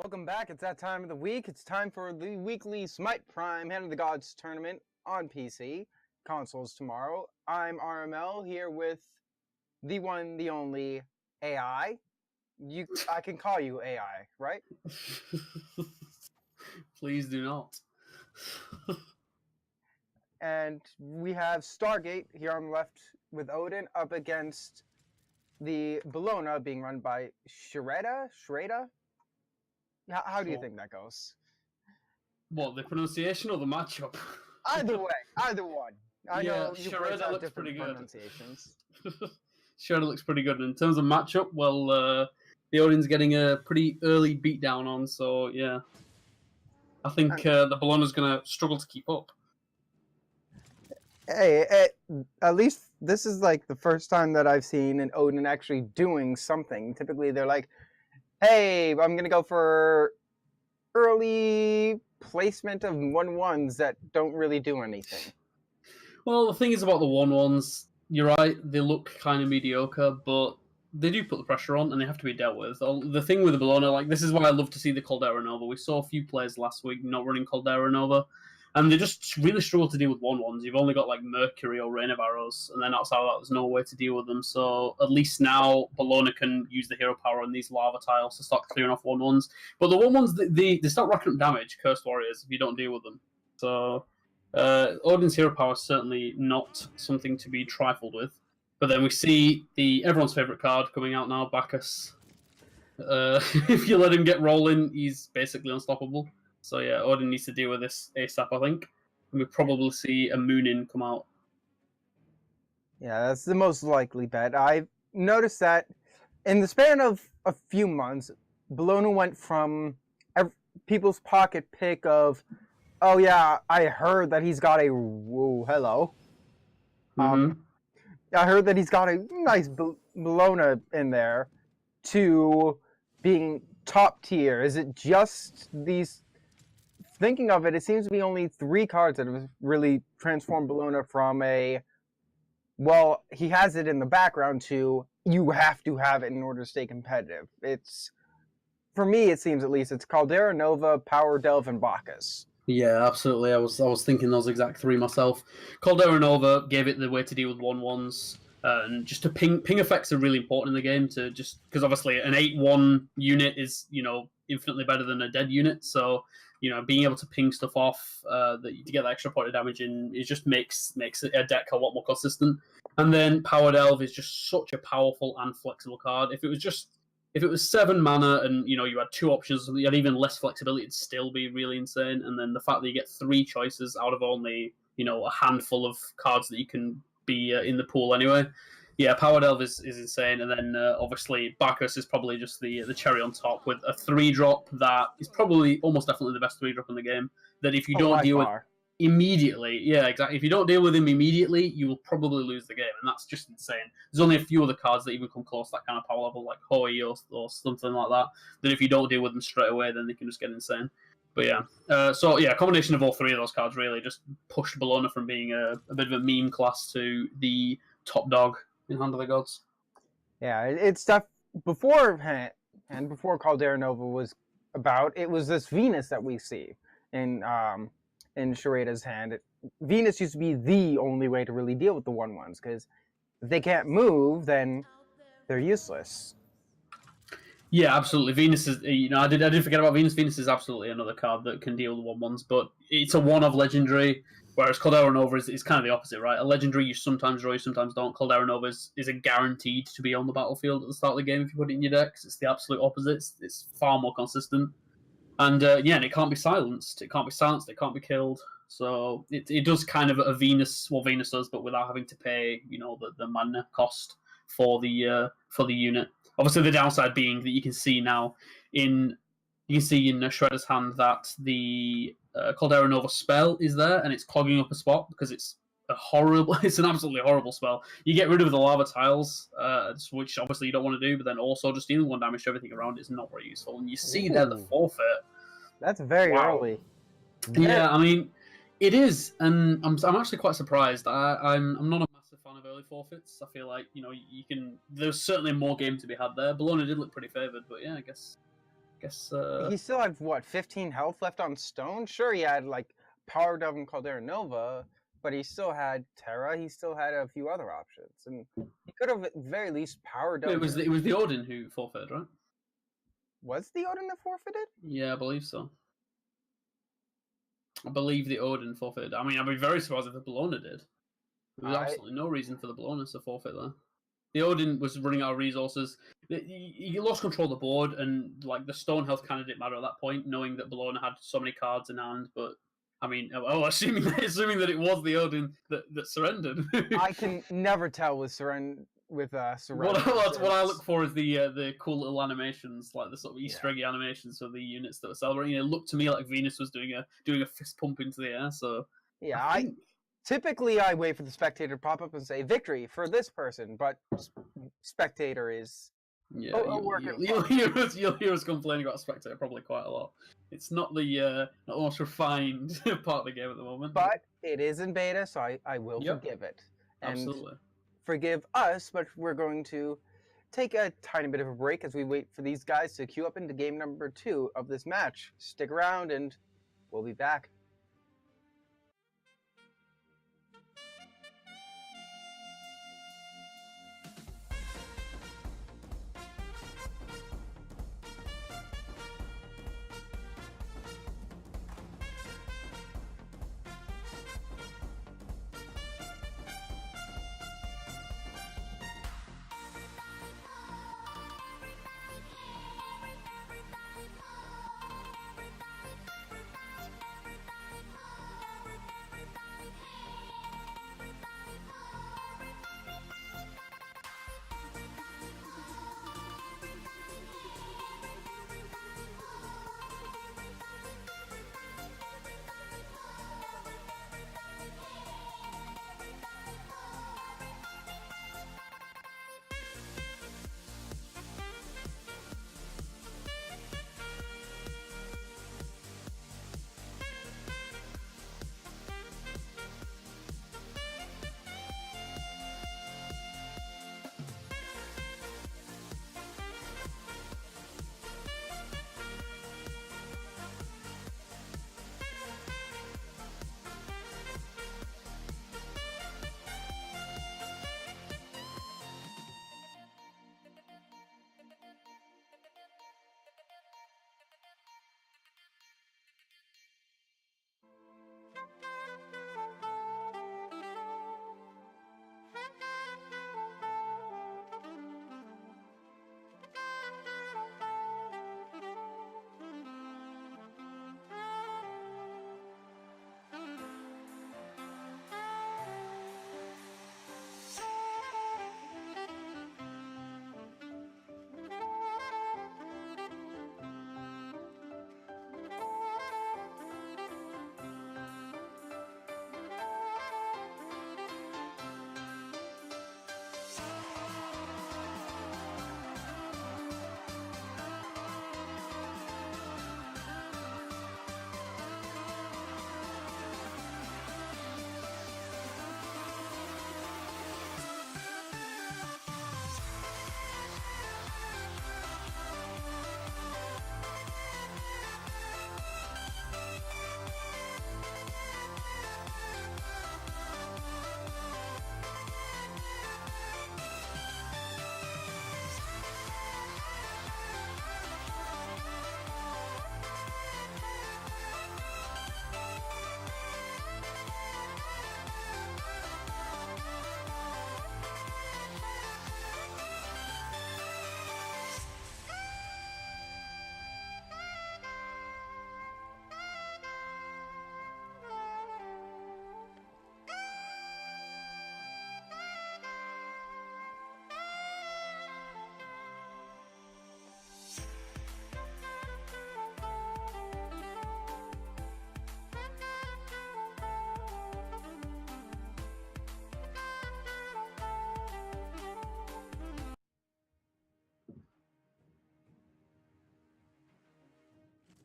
Welcome back. It's that time of the week. It's time for the weekly Smite Prime Hand of the Gods tournament on PC. Consoles tomorrow. I'm RML here with the one, the only AI. I can call you AI, right? Please do not. And we have Stargate here on the left with Odin up against the Bologna being run by Shreda? How do you think that goes? What, the pronunciation or the matchup? Either way, either one. I know you boys have looks different pretty good. pronunciations. Shreda looks pretty good. And in terms of matchup, well, the Odin's getting a pretty early beatdown on, so yeah. I think the Bologna's going to struggle to keep up. Hey, at least this is like the first time that I've seen an Odin actually doing something. Typically, they're like, hey, I'm going to go for early placement of 1-1s that don't really do anything. Well, the thing is about the 1-1s, you're right, they look kind of mediocre, but they do put the pressure on and they have to be dealt with. The thing with the Bologna, like, this is why I love to see the Caldera Nova. We saw a few players last week not running Caldera Nova, and they just really struggle to deal with 1-1s. You've only got like Mercury or Rain of Arrows, and then outside of that, there's no way to deal with them. So at least now Bologna can use the hero power on these lava tiles to start clearing off 1-1s. But the 1-1s, they start racking up damage, Cursed Warriors, if you don't deal with them. So Odin's hero power is certainly not something to be trifled with. But then we see everyone's favourite card coming out now, Bacchus. If you let him get rolling, he's basically unstoppable. So yeah, Odin needs to deal with this ASAP, I think. And we'll probably see a Moonin come out. Yeah, that's the most likely bet. I've noticed that in the span of a few months, Bologna went from people's pocket pick of, oh yeah, I heard that he's got a hello. Mm-hmm. I heard that he's got a nice Bologna in there, to being top tier. Is it just these? Thinking of it, it seems to be only 3 cards that have really transformed Bologna from a, well, he has it in the background to, you have to have it in order to stay competitive. It's, for me, it seems at least, it's Caldera Nova, Power Delve, and Bacchus. Yeah, absolutely. I was thinking those exact 3 myself. Caldera Nova gave it the way to deal with 1-1s. And just to ping effects are really important in the game, to just because obviously an 8-1 unit is, infinitely better than a dead unit. So, being able to ping stuff off to get that extra point of damage in, it just makes a deck a lot more consistent. And then Power Delve is just such a powerful and flexible card. If it was 7 mana and you had 2 options, you had even less flexibility, it'd still be really insane. And then the fact that you get 3 choices out of only a handful of cards that you can be in the pool anyway. Yeah, Power Delve is insane, and then obviously Bacchus is probably just the cherry on top with a 3-drop that is probably almost definitely the best 3-drop in the game. That if you don't deal with immediately, yeah, exactly. If you don't deal with him immediately, you will probably lose the game, and that's just insane. There's only a few other cards that even come close to that kind of power level, like Hoi or something like that. That if you don't deal with them straight away, then they can just get insane. But yeah, a combination of all 3 of those cards really just pushed Bologna from being a bit of a meme class to the top dog in Hand of the Gods. Yeah, it's stuff beforehand, and before Caldera Nova was about, it was this Venus that we see in Shreda's hand. Venus used to be the only way to really deal with the 1-1s, because if they can't move, then they're useless. Yeah, absolutely. Venus is, I did forget about Venus. Venus is absolutely another card that can deal with 1-1s, but it's a 1-of legendary, whereas Caldera Nova is kind of the opposite, right? A legendary you sometimes draw, you sometimes don't. Caldera Nova is a guaranteed to be on the battlefield at the start of the game if you put it in your deck. It's the absolute opposite. It's far more consistent. And and it can't be silenced. It can't be killed. So it does kind of a Venus, well, Venus does, but without having to pay, the mana cost for the unit. Obviously, the downside being that you can see now in Shredder's hand that the Caldera Nova spell is there, and it's clogging up a spot because it's an absolutely horrible spell. You get rid of the lava tiles, which obviously you don't want to do, but then also just dealing 1 damage to everything around is not very useful. And you see there the forfeit. That's very early. Yeah, I mean, it is, and I'm actually quite surprised. I'm not a massive fan of early forfeits. I feel like there's certainly more game to be had there. Bologna did look pretty favoured, but yeah, I guess Guess. He still had, what, 15 health left on Stone? Sure, he had, like, Power Dove and Caldera Nova, but he still had Terra. He still had a few other options. And he could have, at the very least, Power Dove. It was the Odin who forfeited, right? Was the Odin that forfeited? Yeah, I believe so. I believe the Odin forfeited. I mean, I'd be very surprised if the Bologna did. There was absolutely no reason for the Bologna to forfeit there. The Odin was running out of resources. He lost control of the board, and like the stone health kind of didn't matter at that point, knowing that Bologna had so many cards in hand. But I mean, assuming that it was the Odin that surrendered. I can never tell with surrender. What I look for is the cool little animations, like the sort of Easter eggy animations for the units that were celebrating. It looked to me like Venus was doing a fist pump into the air. So yeah, typically I wait for the spectator to pop up and say victory for this person, but spectator is you'll hear us complaining about spectator probably quite a lot. It's not the most refined part of the game at the moment, but it is in beta, so I will forgive it. And absolutely. Forgive us, but we're going to take a tiny bit of a break as we wait for these guys to queue up into game number 2 of this match. Stick around and we'll be back.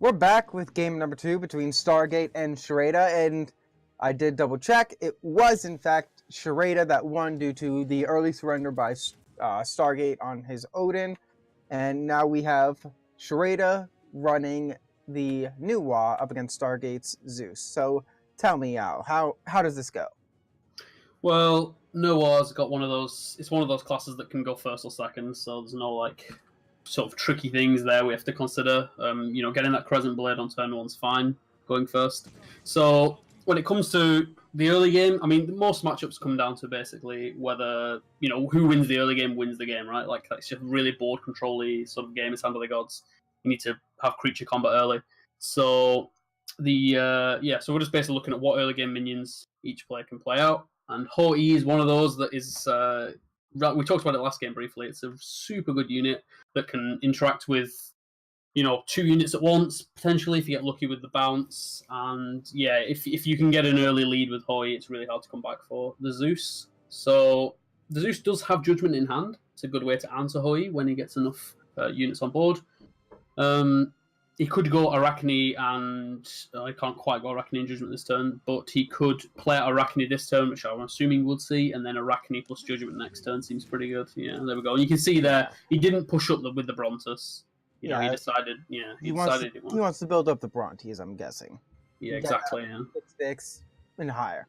We're back with game number 2 between Stargate and Sharada, and I did double check. It was, in fact, Sharada that won due to the early surrender by Stargate on his Odin. And now we have Sharada running the Nuwa up against Stargate's Zeus. So tell me, Al, how does this go? Well, Noah's got one of those. It's one of those classes that can go first or second, so there's no like sort of tricky things there we have to consider. Getting that Crescent Blade on turn one's fine, going first. So when it comes to the early game, I mean, most matchups come down to basically whether who wins the early game wins the game, right? Like that's just really board control-y sort of game. It's Hand of the Gods. You need to have creature combat early. So so we're just basically looking at what early game minions each player can play out. And Hou Yi is one of those that is. We talked about it last game briefly. It's a super good unit that can interact with, 2 units at once, potentially, if you get lucky with the bounce. And yeah, if you can get an early lead with Hou Yi, it's really hard to come back for the Zeus. So the Zeus does have Judgment in hand. It's a good way to answer Hou Yi when he gets enough units on board. He could go Arachne, and I can't quite go Arachne in Judgment this turn, but he could play Arachne this turn, which I'm assuming we'll see, and then Arachne plus Judgment next turn seems pretty good. Yeah, there we go. And you can see there, he didn't push up with the Brontus. He decided, he wants to build up the Brontes, I'm guessing. Yeah, exactly, yeah. 6 and higher.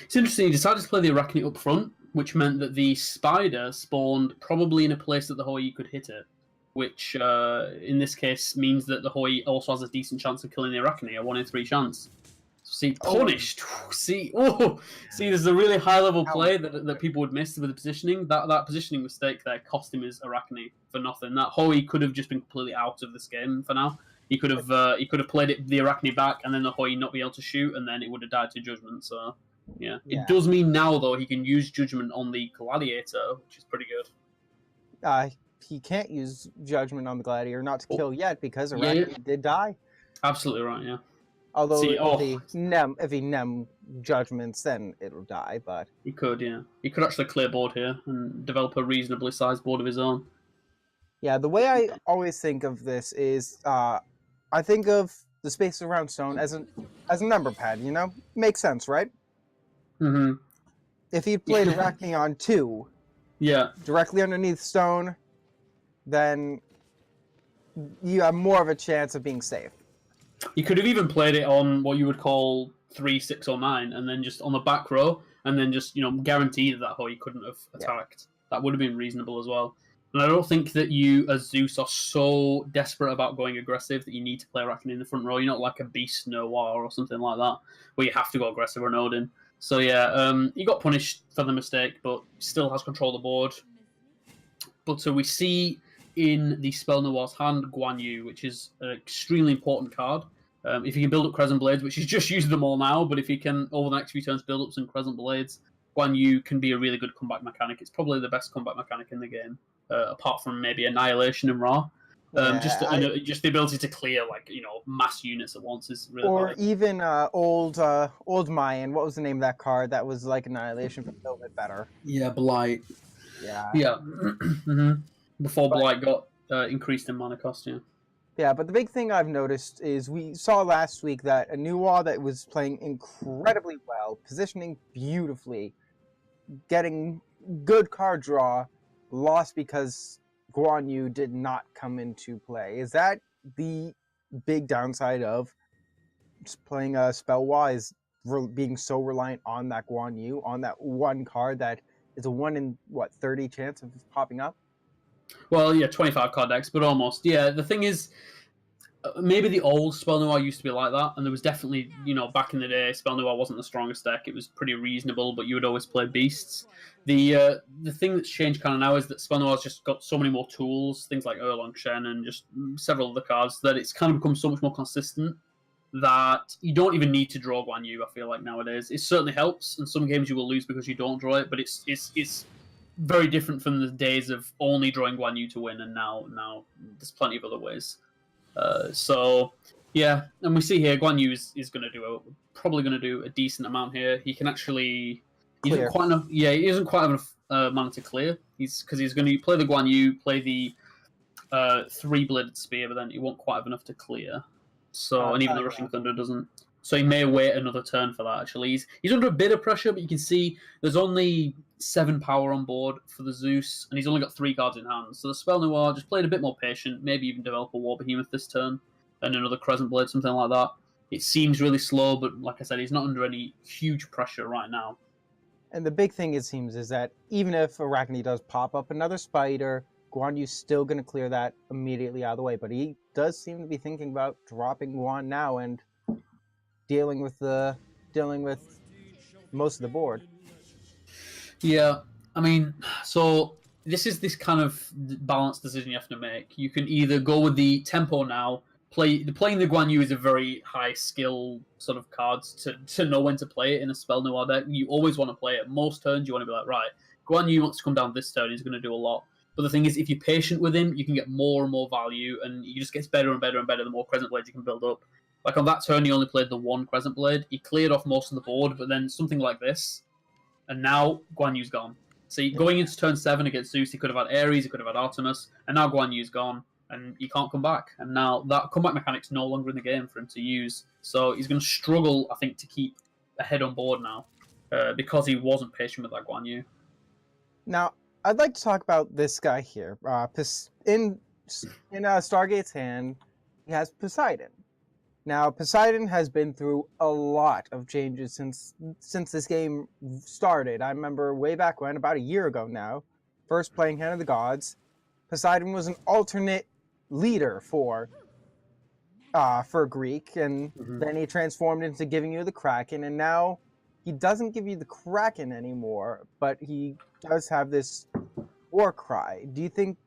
It's interesting, he decided to play the Arachne up front, which meant that the Spider spawned probably in a place that the Hou Yi could hit it. Which, in this case, means that the Hou Yi also has a decent chance of killing the Arachne, a 1 in 3 chance. See, punished. See, there's a really high-level play that people would miss with the positioning. That positioning mistake there cost him his Arachne for nothing. That Hou Yi could have just been completely out of this game for now. He could have played the Arachne back, and then the Hou Yi not be able to shoot, and then it would have died to Judgment. So, yeah. It does mean now, though, he can use Judgment on the Gladiator, which is pretty good. He can't use Judgment on the Gladiator, not to kill yet, because Arachne did die. Absolutely right, yeah. Although if he nem Judgments, then it'll die, but... He could, yeah. He could actually clear board here and develop a reasonably sized board of his own. Yeah, the way I always think of this is, I think of the space around stone as a number pad, Makes sense, right? Mm-hmm. If he played Arachne on 2, directly underneath stone, then you have more of a chance of being safe. You could have even played it on what you would call 3, 6, or 9, and then just on the back row, and then just guaranteed that Hou Yi couldn't have attacked. That would have been reasonable as well. And I don't think that you, as Zeus, are so desperate about going aggressive that you need to play Arachne in the front row. You're not like a Beast Noir or something like that, where you have to go aggressive or an Odin. So yeah, he got punished for the mistake, but still has control of the board. But so we see in the Spell Noir's hand Guan Yu, which is an extremely important card. If he can build up Crescent Blades, which he's just used them all now, but if he can, over the next few turns, build up some Crescent Blades, Guan Yu can be a really good comeback mechanic. It's probably the best comeback mechanic in the game, apart from maybe Annihilation and Ra. Just the ability to clear mass units at once is really or high. Even old Mayan. What was the name of that card that was like Annihilation but a little bit better? Yeah, Blight. Yeah. Mm-hmm. Before Blight got increased in mana cost, yeah. Yeah, but the big thing I've noticed is we saw last week that a Nuwa that was playing incredibly well, positioning beautifully, getting good card draw, lost because Guan Yu did not come into play. Is that the big downside of just playing a spell-wise, being so reliant on that Guan Yu, on that one card that is a 1 in, 30 chance of popping up? Well, yeah, 25 card decks, but almost. Yeah, the thing is, maybe the old Spell Noir used to be like that, and there was definitely, back in the day, Spell Noir wasn't the strongest deck. It was pretty reasonable, but you would always play Beasts. The thing that's changed kind of now is that Spell Noir's just got so many more tools, things like Erlang Shen and just several other cards, that it's kind of become so much more consistent that you don't even need to draw Guan Yu, I feel like, nowadays. It certainly helps, and some games you will lose because you don't draw it, but it's very different from the days of only drawing Guan Yu to win, and now there's plenty of other ways. So yeah, and we see here Guan Yu is probably going to do a decent amount here. He can actually he doesn't quite have enough mana to clear. He's going to play the Guan Yu, play the 3-bladed spear, but then he won't quite have enough to clear. So and even the Rushing Thunder doesn't. So he may wait another turn for that, actually. He's under a bit of pressure, but you can see there's only 7 power on board for the Zeus, and he's only got 3 cards in hand. So the Spell Noir just played a bit more patient, maybe even develop a War Behemoth this turn, and another Crescent Blade, something like that. It seems really slow, but like I said, he's not under any huge pressure right now. And the big thing, it seems, is that even if Arachne does pop up another spider, Guan Yu's still going to clear that immediately out of the way. But he does seem to be thinking about dropping Guan now and dealing with most of the board. Yeah, I mean, so this is this kind of balanced decision you have to make. You can either go with the tempo now. Playing the Guan Yu is a very high skill sort of cards to know when to play it in a Spell Noir deck. You always want to play it. Most turns you want to be like, right, Guan Yu wants to come down this turn, he's going to do a lot. But the thing is, if you're patient with him, you can get more and more value, and he just gets better and better and better the more Crescent Blades you can build up. Like on that turn, he only played the 1 Crescent Blade. He cleared off most of the board, but then something like this, and now Guan Yu's gone. See, going into turn 7 against Zeus, he could have had Ares, he could have had Artemis, and now Guan Yu's gone, and he can't come back. And now that comeback mechanic's no longer in the game for him to use. So he's going to struggle, I think, to keep ahead on board now, because he wasn't patient with that Guan Yu. Now, I'd like to talk about this guy here. In Stargate's hand, he has Poseidon. Now, Poseidon has been through a lot of changes since this game started. I remember way back when, about a year ago now, first playing Hand of the Gods, Poseidon was an alternate leader for Greek, and then he transformed into giving you the Kraken, and now he doesn't give you the Kraken anymore, but he does have this war cry. Do you think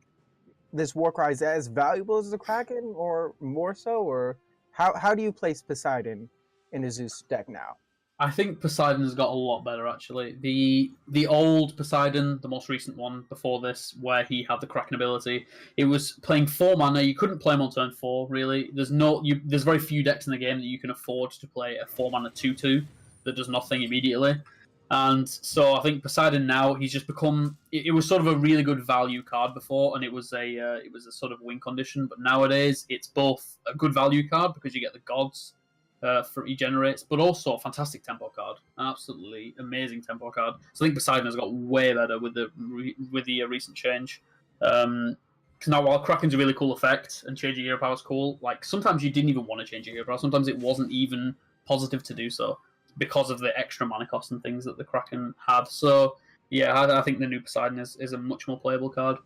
this war cry is as valuable as the Kraken, or more so, or how do you place Poseidon in a Zeus deck now? I think Poseidon's got a lot better, actually. The old Poseidon, the most recent one before this, where he had the Kraken ability, it was playing 4 mana. You couldn't play him on turn 4, really. There's very few decks in the game that you can afford to play a 4 mana 2/2 that does nothing immediately. And so I think Poseidon now, he's just become... It was sort of a really good value card before, and it was a sort of win condition. But nowadays, it's both a good value card because you get the gods he generates, but also a fantastic tempo card, an absolutely amazing tempo card. So I think Poseidon has got way better with the recent change. Because now, while Kraken's a really cool effect and changing hero power is cool, like sometimes you didn't even want to change your hero power. Sometimes it wasn't even positive to do so because of the extra mana cost and things that the Kraken had. So yeah, I think the new Poseidon is a much more playable card.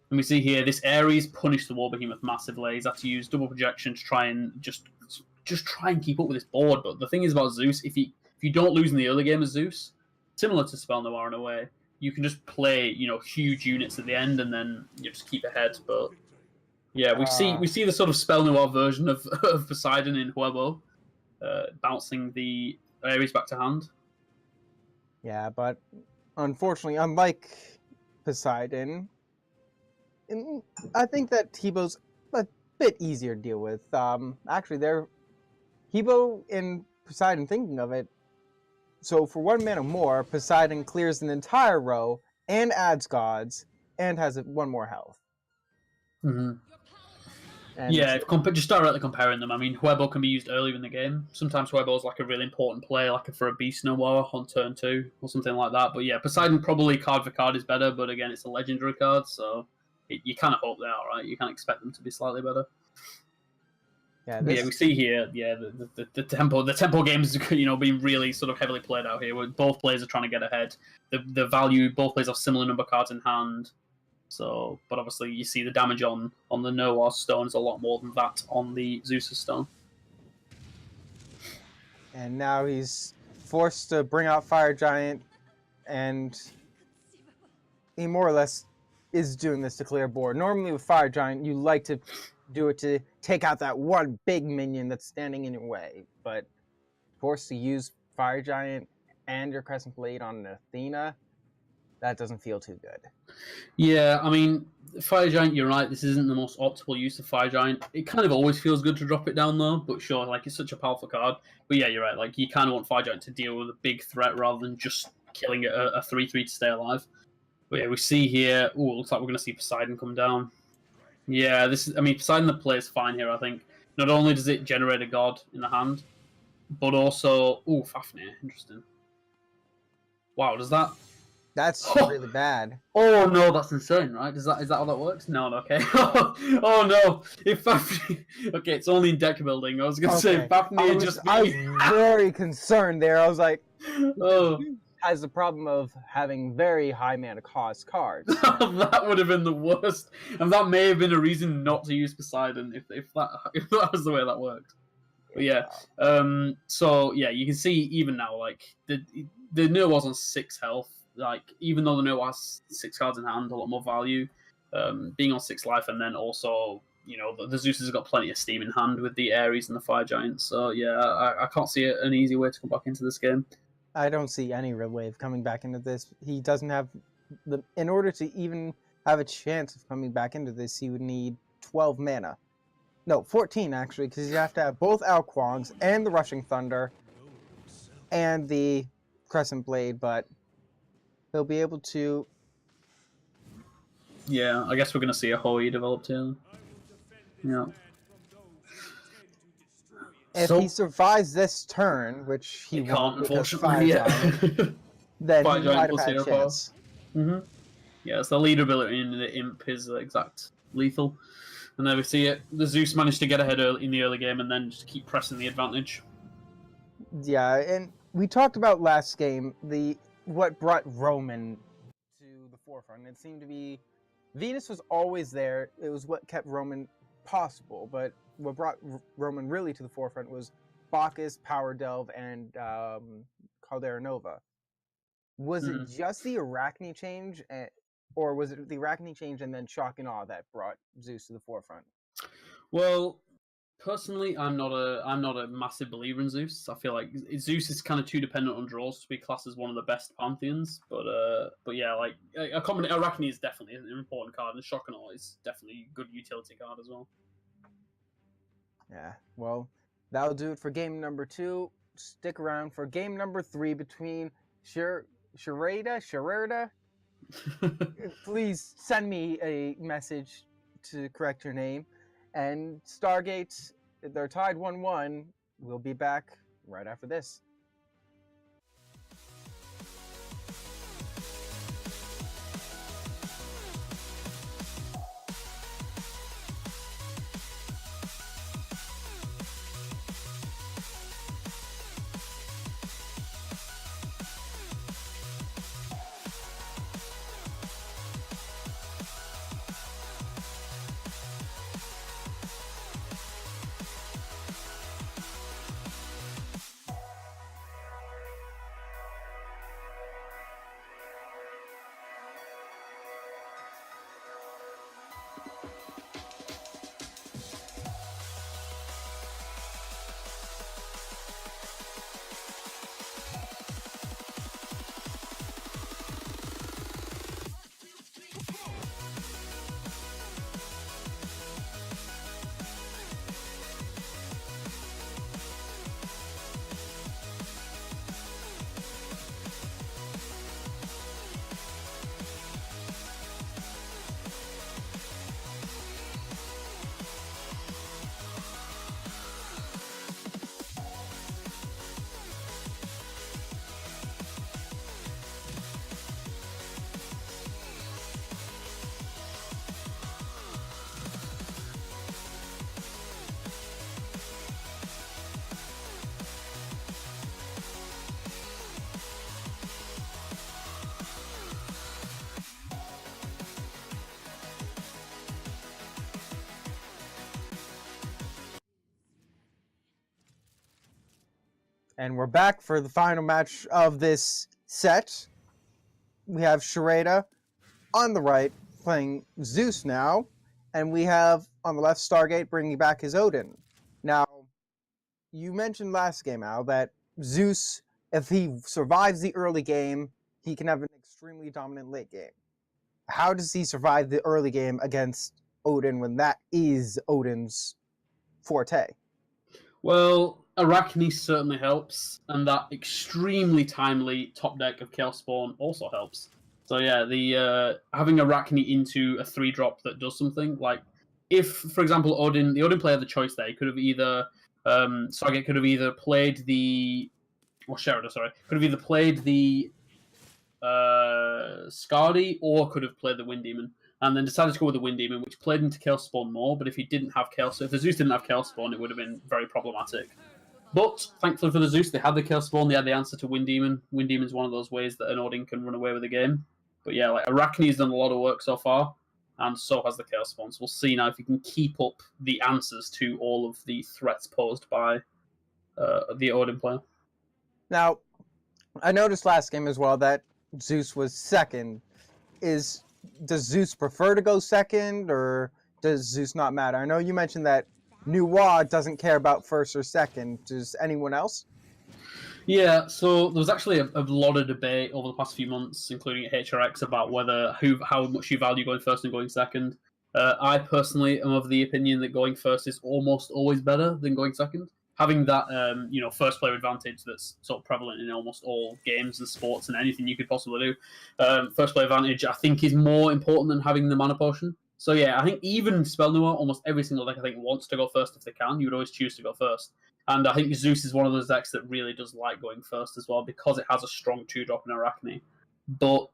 And we see here this Ares punished the War Behemoth massively. He's had to use double projection to try and just try and keep up with this board. But the thing is about Zeus, if you don't lose in the early game as Zeus, similar to Spell Noir in a way, you can just play huge units at the end and then you just keep ahead. But yeah, we see the sort of Spell Noir version of Poseidon in Huebo, bouncing the Ares back to hand. Yeah, but unfortunately, unlike Poseidon, I think that Hebo's a bit easier to deal with. Actually, Hebo and Poseidon, thinking of it, so for 1 mana more, Poseidon clears an entire row and adds gods and has 1 more health. Mm-hmm. And yeah, just directly comparing them. I mean, Huebo can be used earlier in the game. Sometimes Huebo is like a really important play, like for a Beast Noir on turn 2 or something like that. But yeah, Poseidon probably card for card is better, but again, it's a legendary card, so you kind of hope they are, right? You can't expect them to be slightly better. Yeah, we see here, the tempo games, being really sort of heavily played out here, where both players are trying to get ahead. The value, both players have similar number of cards in hand. So, but obviously you see the damage on the Noah stone is a lot more than that on the Zeus' stone. And now he's forced to bring out Fire Giant, and he more or less is doing this to clear board. Normally with Fire Giant, you like to do it to take out that one big minion that's standing in your way, but forced to use Fire Giant and your Crescent Blade on an Athena, that doesn't feel too good. Yeah, I mean, Fire Giant, you're right, this isn't the most optimal use of Fire Giant. It kind of always feels good to drop it down though, but sure, like it's such a powerful card. But yeah, you're right, like you kind of want Fire Giant to deal with a big threat rather than just killing a 3/3 to stay alive. But yeah, we see here, looks like we're going to see Poseidon come down. Yeah, Poseidon the play is fine here, I think. Not only does it generate a god in the hand, but also Fafnir. Interesting. Wow, does that? That's really bad. Oh no, that's insane, right? Is that how that works? No, okay. Oh no, if Fafnir, okay, it's only in deck building. I was gonna say Fafnir I was very concerned there. I was like, oh. has the problem of having very high mana cost cards. That would have been the worst, and that may have been a reason not to use Poseidon if that was the way that worked. But yeah, so yeah, you can see even now, like the Nerd was on 6 health. Like even though the Nerd has 6 cards in hand, a lot more value. Being on 6 life, and then also the Zeus has got plenty of steam in hand with the Ares and the Fire Giants. So yeah, I can't see an easy way to come back into this game. I don't see any real way of coming back into this. He doesn't have in order to even have a chance of coming back into this, he would need 12 mana. No, 14 actually, because you have to have both Alquangs and the Rushing Thunder and the Crescent Blade, but he'll be able to... Yeah, I guess we're going to see a Hoi developed here. Yeah. If he survives this turn, which he can't, unfortunately, then he might have had a chance. Yeah, it's the leader ability and the Imp is exact lethal. And there we see it. The Zeus managed to get ahead in the early game and then just keep pressing the advantage. Yeah, and we talked about last game, what brought Roman to the forefront. It seemed to be... Venus was always there. It was what kept Roman possible, but what brought Roman really to the forefront was Bacchus, Power Delve, and Caldera Nova. Was it just the Arachne change, or was it the Arachne change and then Shock and Awe that brought Zeus to the forefront? Well, personally, I'm not a massive believer in Zeus. I feel like Zeus is kind of too dependent on draws to be classed as one of the best pantheons. But yeah, like a common Arachne is definitely an important card, and Shock and Awe is definitely a good utility card as well. Yeah, well, that'll do it for game number 2. Stick around for game number 3 between Sharada. Please send me a message to correct your name. And Stargate, they're tied 1-1. We'll be back right after this. And we're back for the final match of this set. We have Sharada on the right playing Zeus now, and we have on the left Stargate bringing back his Odin. Now, you mentioned last game, Al, that Zeus, if he survives the early game, he can have an extremely dominant late game. How does he survive the early game against Odin when that is Odin's forte? Well, Arachne certainly helps, and that extremely timely top deck of Chaos Spawn also helps. So yeah, the having Arachne into a 3-drop that does something, like if, for example, the Odin player had the choice there, he could have either Stargate could have either played the... Or Sheridan, sorry. Could have either played the Scardy or could have played the Wind Demon. And then decided to go with the Wind Demon, which played into Chaos Spawn more, but if he didn't have Chaos... If the Zeus didn't have Chaos Spawn, it would have been very problematic. But, thankfully for the Zeus, they had the Chaos Spawn, they had the answer to Wind Demon. Wind Demon is one of those ways that an Odin can run away with the game. But yeah, like Arachne's done a lot of work so far, and so has the Chaos Spawn. So we'll see now if he can keep up the answers to all of the threats posed by the Odin player. Now, I noticed last game as well that Zeus was second. Does Zeus prefer to go second, or does Zeus not matter? I know you mentioned that Nuwa doesn't care about first or second. Does anyone else? Yeah, so there was actually a lot of debate over the past few months, including at HRX, about how much you value going first and going second. I personally am of the opinion that going first is almost always better than going second. Having that first player advantage that's sort of prevalent in almost all games and sports and anything you could possibly do. First player advantage, I think, is more important than having the mana potion. So yeah, I think even Spellnewer, almost every single deck I think wants to go first if they can. You would always choose to go first. And I think Zeus is one of those decks that really does like going first as well because it has a strong 2-drop in Arachne. But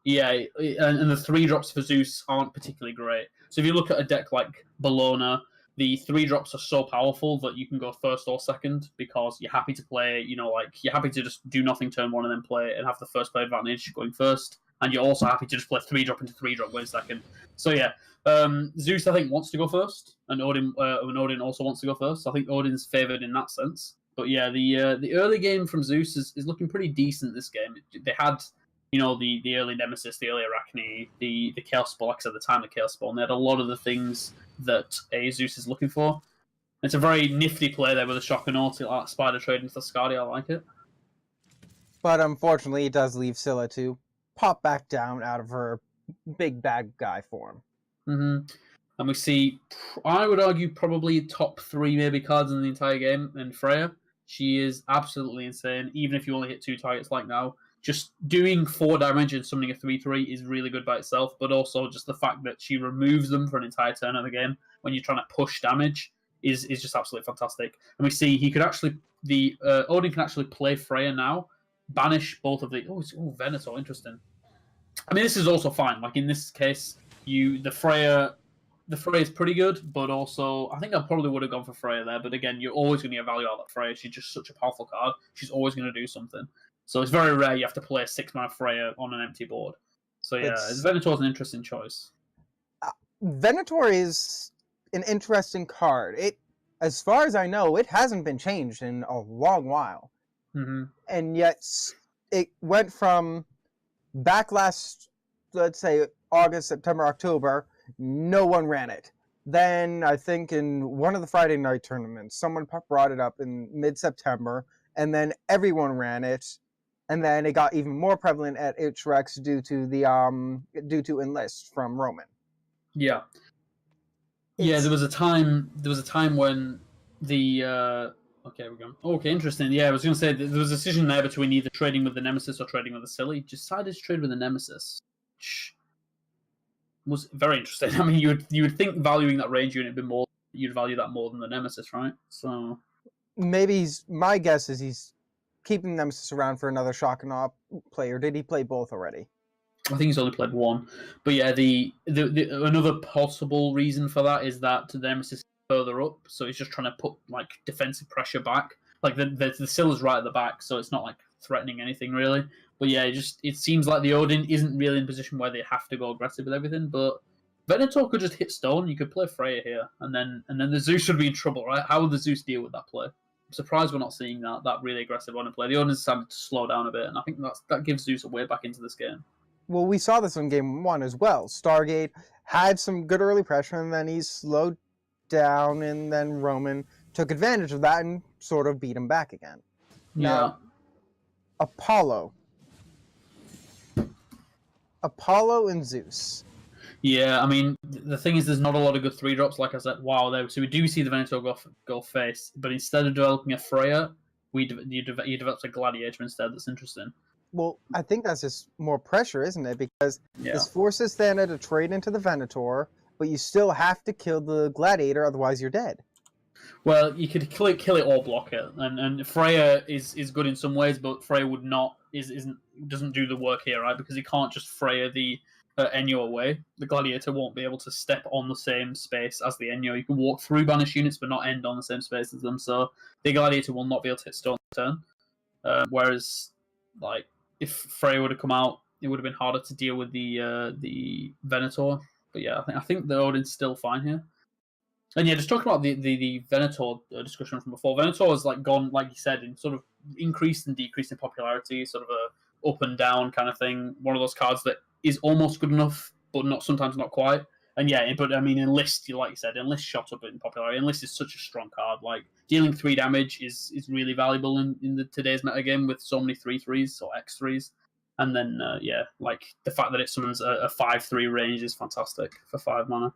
yeah, and the 3-drops for Zeus aren't particularly great. So if you look at a deck like Bologna, the 3-drops are so powerful that you can go first or second because you're happy to play, you're happy to just do nothing turn one and then play it and have the first play advantage going first. And you're also happy to just play 3-drop into 3-drop going second. So yeah, Zeus I think wants to go first, and Odin also wants to go first. So I think Odin's favoured in that sense. But yeah, the early game from Zeus is looking pretty decent this game. They had the early Nemesis, the early Arachne, the Chaos Spawn, like I said, the time of Chaos Spawn. They had a lot of the things that a Zeus is looking for. It's a very nifty play there with a Shock and Ulti, like Spider Trade into the Scardy. I like it. But unfortunately, it does leave Scylla to pop back down out of her big bad guy form. Mm-hmm. And we see, I would argue, probably top 3 maybe cards in the entire game. And Freya, she is absolutely insane. Even if you only hit 2 targets like now, just doing 4 damage and summoning a 3/3 is really good by itself. But also just the fact that she removes them for an entire turn of the game when you're trying to push damage is just absolutely fantastic. And we see he could actually, Odin can actually play Freya now, banish both of the. Venator, interesting. I mean, this is also fine. Like in this case, the Freya is pretty good, but also I think I probably would have gone for Freya there. But again, you're always going to get value out of that Freya. She's just such a powerful card. She's always going to do something. So it's very rare you have to play a 6-mana Freya on an empty board. So yeah, Venator's an interesting choice. Venator is an interesting card. As far as I know, it hasn't been changed in a long while. Mm-hmm. And yet it went from back last, let's say, August, September, October, no one ran it. Then I think in one of the Friday night tournaments, someone brought it up in mid-September, and then everyone ran it. And then it got even more prevalent at HRX due to Enlist from Roman. Yeah. There was a time when the okay, we're going. Okay, interesting. Yeah, I was going to say there was a decision there between either trading with the Nemesis or trading with the Silly. Decided to trade with the Nemesis, which was very interesting. I mean, you would think valuing that range unit you'd value that more than the Nemesis, right? So maybe my guess is he's keeping Nemesis around for another Shock and Awe player. Did he play both already? I think he's only played one. But yeah, the another possible reason for that is that the Nemesis is further up, so he's just trying to put like defensive pressure back. Like the Scylla's right at the back, so it's not like threatening anything really. But yeah, it seems like the Odin isn't really in a position where they have to go aggressive with everything. But Venator could just hit stone. You could play Freya here, and then the Zeus would be in trouble, right? How would the Zeus deal with that play? I'm surprised we're not seeing that really aggressive Odin play. The Odin's started to slow down a bit, and I think that gives Zeus a way back into this game. Well, we saw this in Game 1 as well. Stargate had some good early pressure, and then he slowed down, and then Roman took advantage of that and sort of beat him back again. Now, Apollo and Zeus. Yeah, I mean, the thing is, there's not a lot of good 3-drops, like I said. Wow, so we do see the Venator go face, but instead of developing a Freya, you developed a Gladiator instead. That's interesting. Well, I think that's just more pressure, isn't it? Because this forces Thana to trade into the Venator, but you still have to kill the Gladiator, otherwise you're dead. Well, you could kill it or block it, and Freya is good in some ways, but Freya would not isn't doesn't do the work here, right? Because he can't just Freya the Enyo away. The Gladiator won't be able to step on the same space as the Enyo. You can walk through banished units, but not end on the same space as them. So the Gladiator will not be able to hit stone turn. Whereas, like, if Freya would have come out, it would have been harder to deal with the Venator. But yeah, I think the Odin's still fine here. And yeah, just talking about the Venator discussion from before, Venator has like gone, like you said, in sort of increased and decreased in popularity, sort of a up and down kind of thing. One of those cards that is almost good enough, but sometimes not quite. And yeah, but I mean, Enlist, like you said, Enlist shot up in popularity. Enlist is such a strong card. Like dealing 3 damage is really valuable in today's metagame with so many 3/3s or X3s. And then yeah, like the fact that it summons a 5/3 range is fantastic for 5 mana.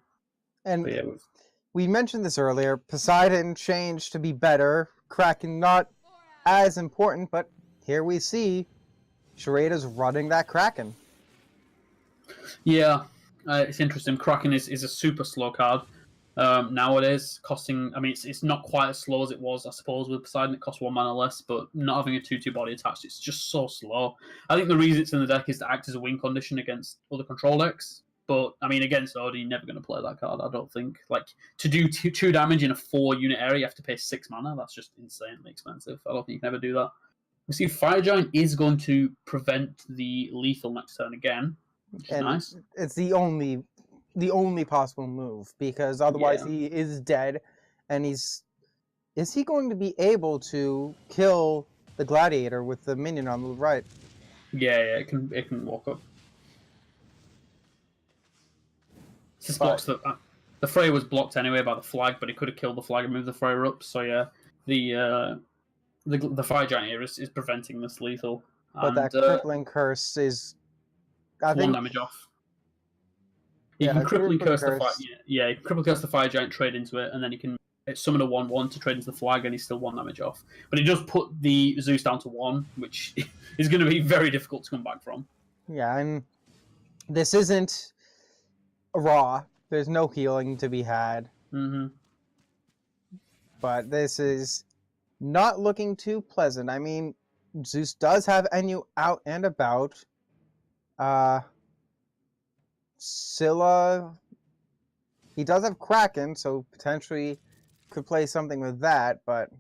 And yeah, we mentioned this earlier. Poseidon changed to be better. Kraken not as important, but here we see Shareda's running that Kraken. Yeah, it's interesting. Kraken is a super slow card nowadays, costing. I mean, it's not quite as slow as it was, I suppose, with Poseidon. It costs 1 mana less, but not having a 2/2 body attached, it's just so slow. I think the reason it's in the deck is to act as a win condition against other control decks. But I mean, against Odin, you're never going to play that card. I don't think. Like to do 2 damage in a 4-unit area, you have to pay 6 mana. That's just insanely expensive. I don't think you can ever do that. We see Fire Giant is going to prevent the lethal next turn again, which is nice. It's the only possible move, because otherwise he is dead, and is he going to be able to kill the Gladiator with the minion on the right? Yeah, it can walk up. This blocks the Freya was blocked anyway by the flag, but he could have killed the flag and moved the Freya up. So yeah, the Fire Giant here is preventing this lethal. But that crippling curse is, I think, 1 damage off. You can crippling curse the fire. Yeah, you can crippling curse the Fire Giant, trade into it, and then you can summon a 1/1 to trade into the flag, and he's still 1 damage off. But it does put the Zeus down to 1, which is going to be very difficult to come back from. Yeah, and this isn't raw. There's no healing to be had. Mm-hmm. But this is not looking too pleasant. I mean, Zeus does have Enyu out and about. Scylla, he does have Kraken, so potentially could play something with that, but...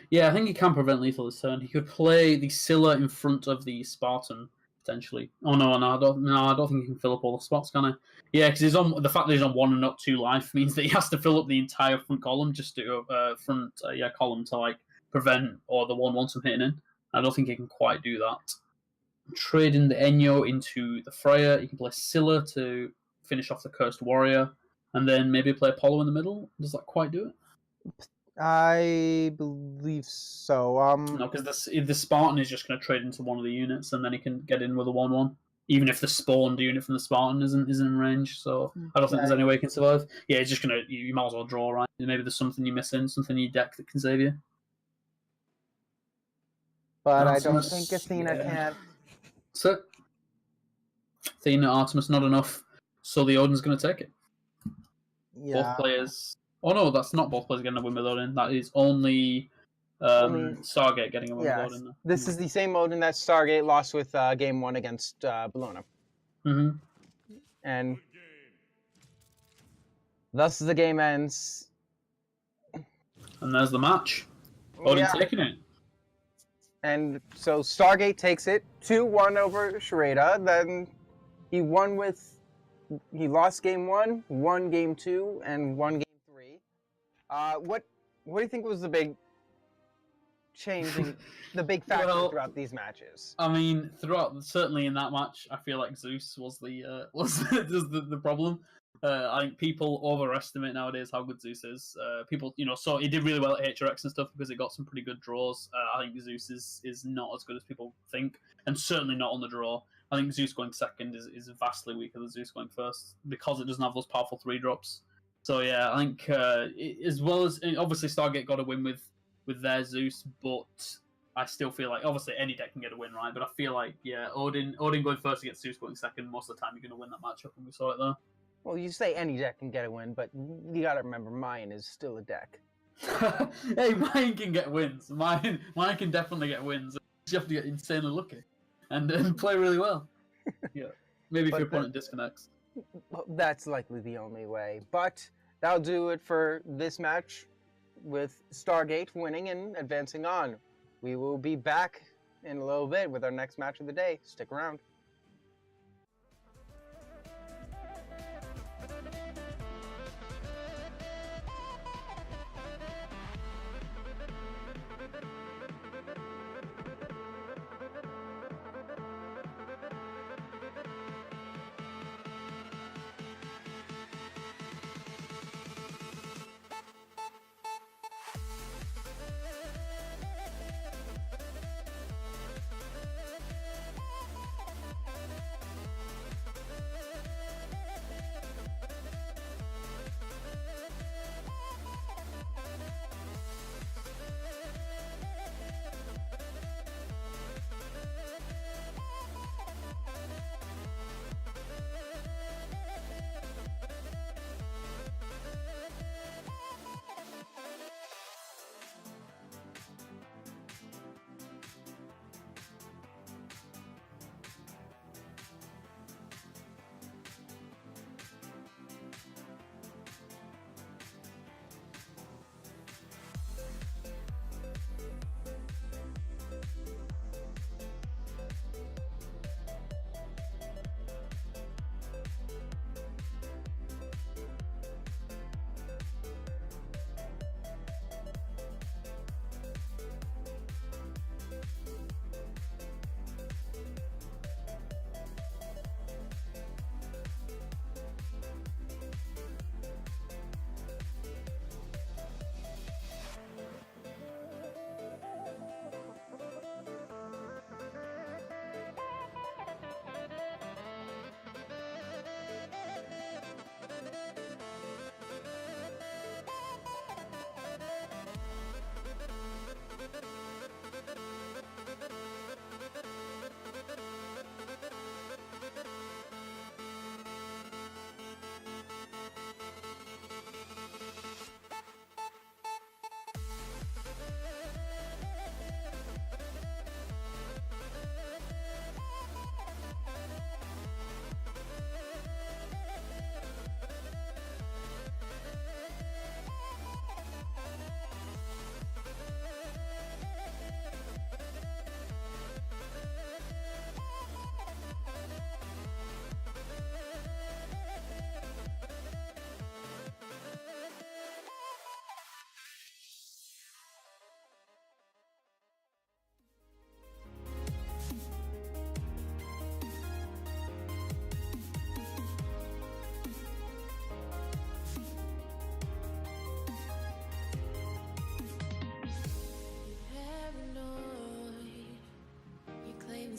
Yeah, I think he can prevent lethal this turn. He could play the Scylla in front of the Spartan, potentially. Oh, no, I don't think he can fill up all the spots, can he? Yeah, because the fact that he's on 1 and not 2 life means that he has to fill up the entire front column just to column to like prevent or the 1/1 from hitting in. I don't think he can quite do that. Trading the Enyo into the Freya, you can play Scylla to finish off the Cursed Warrior, and then maybe play Apollo in the middle. Does that quite do it? I believe so. No, because the Spartan is just going to trade into one of the units, and then he can get in with a 1/1. Even if the spawned unit from the Spartan isn't in range, so I don't think there's any way he can survive. Yeah, it's just gonna. You might as well draw, right? Maybe there's something you're missing, something in your deck that can save you. But Artemis, I don't think Athena can. So, Athena, Artemis, not enough. So the Odin's going to take it. Yeah. Both players. Oh no, that's not both players getting a win with Odin. That is only Stargate getting a win with Odin. This is the same Odin that Stargate lost with Game 1 against Bologna. Mm-hmm. And thus the game ends. And there's the match. Odin taking it. And so Stargate takes it 2-1 over Shareda. Then he lost Game 1, won Game 2, and won Game 3. What do you think was the big change, the big factor throughout these matches? I mean, certainly in that match, I feel like Zeus was the problem. I think people overestimate nowadays how good Zeus is. People, so he did really well at HRX and stuff because it got some pretty good draws. I think Zeus is not as good as people think, and certainly not on the draw. I think Zeus going second is vastly weaker than Zeus going first because it doesn't have those powerful 3-drops. So yeah, I think as well as obviously Stargate got a win with their Zeus, but I still feel like obviously any deck can get a win, right? But I feel like Odin going first against Zeus going second, most of the time you're going to win that matchup, and we saw it there. Well, you say any deck can get a win, but you got to remember Mayan is still a deck. Hey, mine can get wins. Mine can definitely get wins. You have to get insanely lucky and play really well. Yeah, maybe if But your opponent disconnects. Well, that's likely the only way. But that'll do it for this match, with Stargate winning and advancing on. We will be back in a little bit with our next match of the day. Stick around.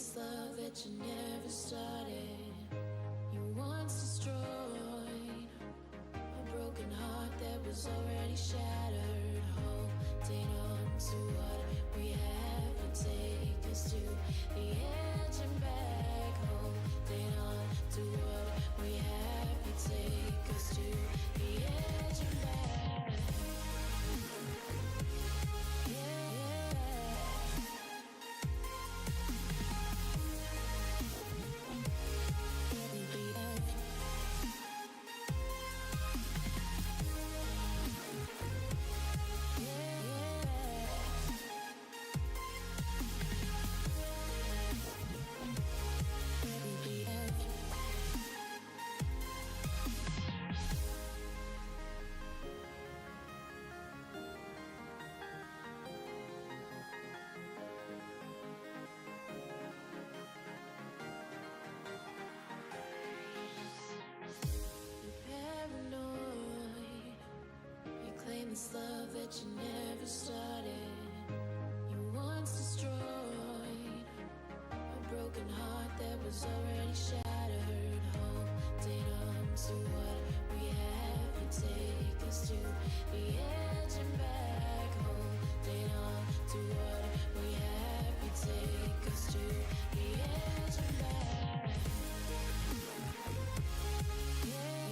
this love that you never started. You once destroyed a broken heart that was already shattered. Holding on to what we have to take us to the edge and back. Holding on to what we have to take us to the edge and back. This love that you never started. You once destroyed a broken heart that was already shattered. Holding on to what we have to take us to the edge and back. Holding on to what we have to take us to the edge and back. Yeah.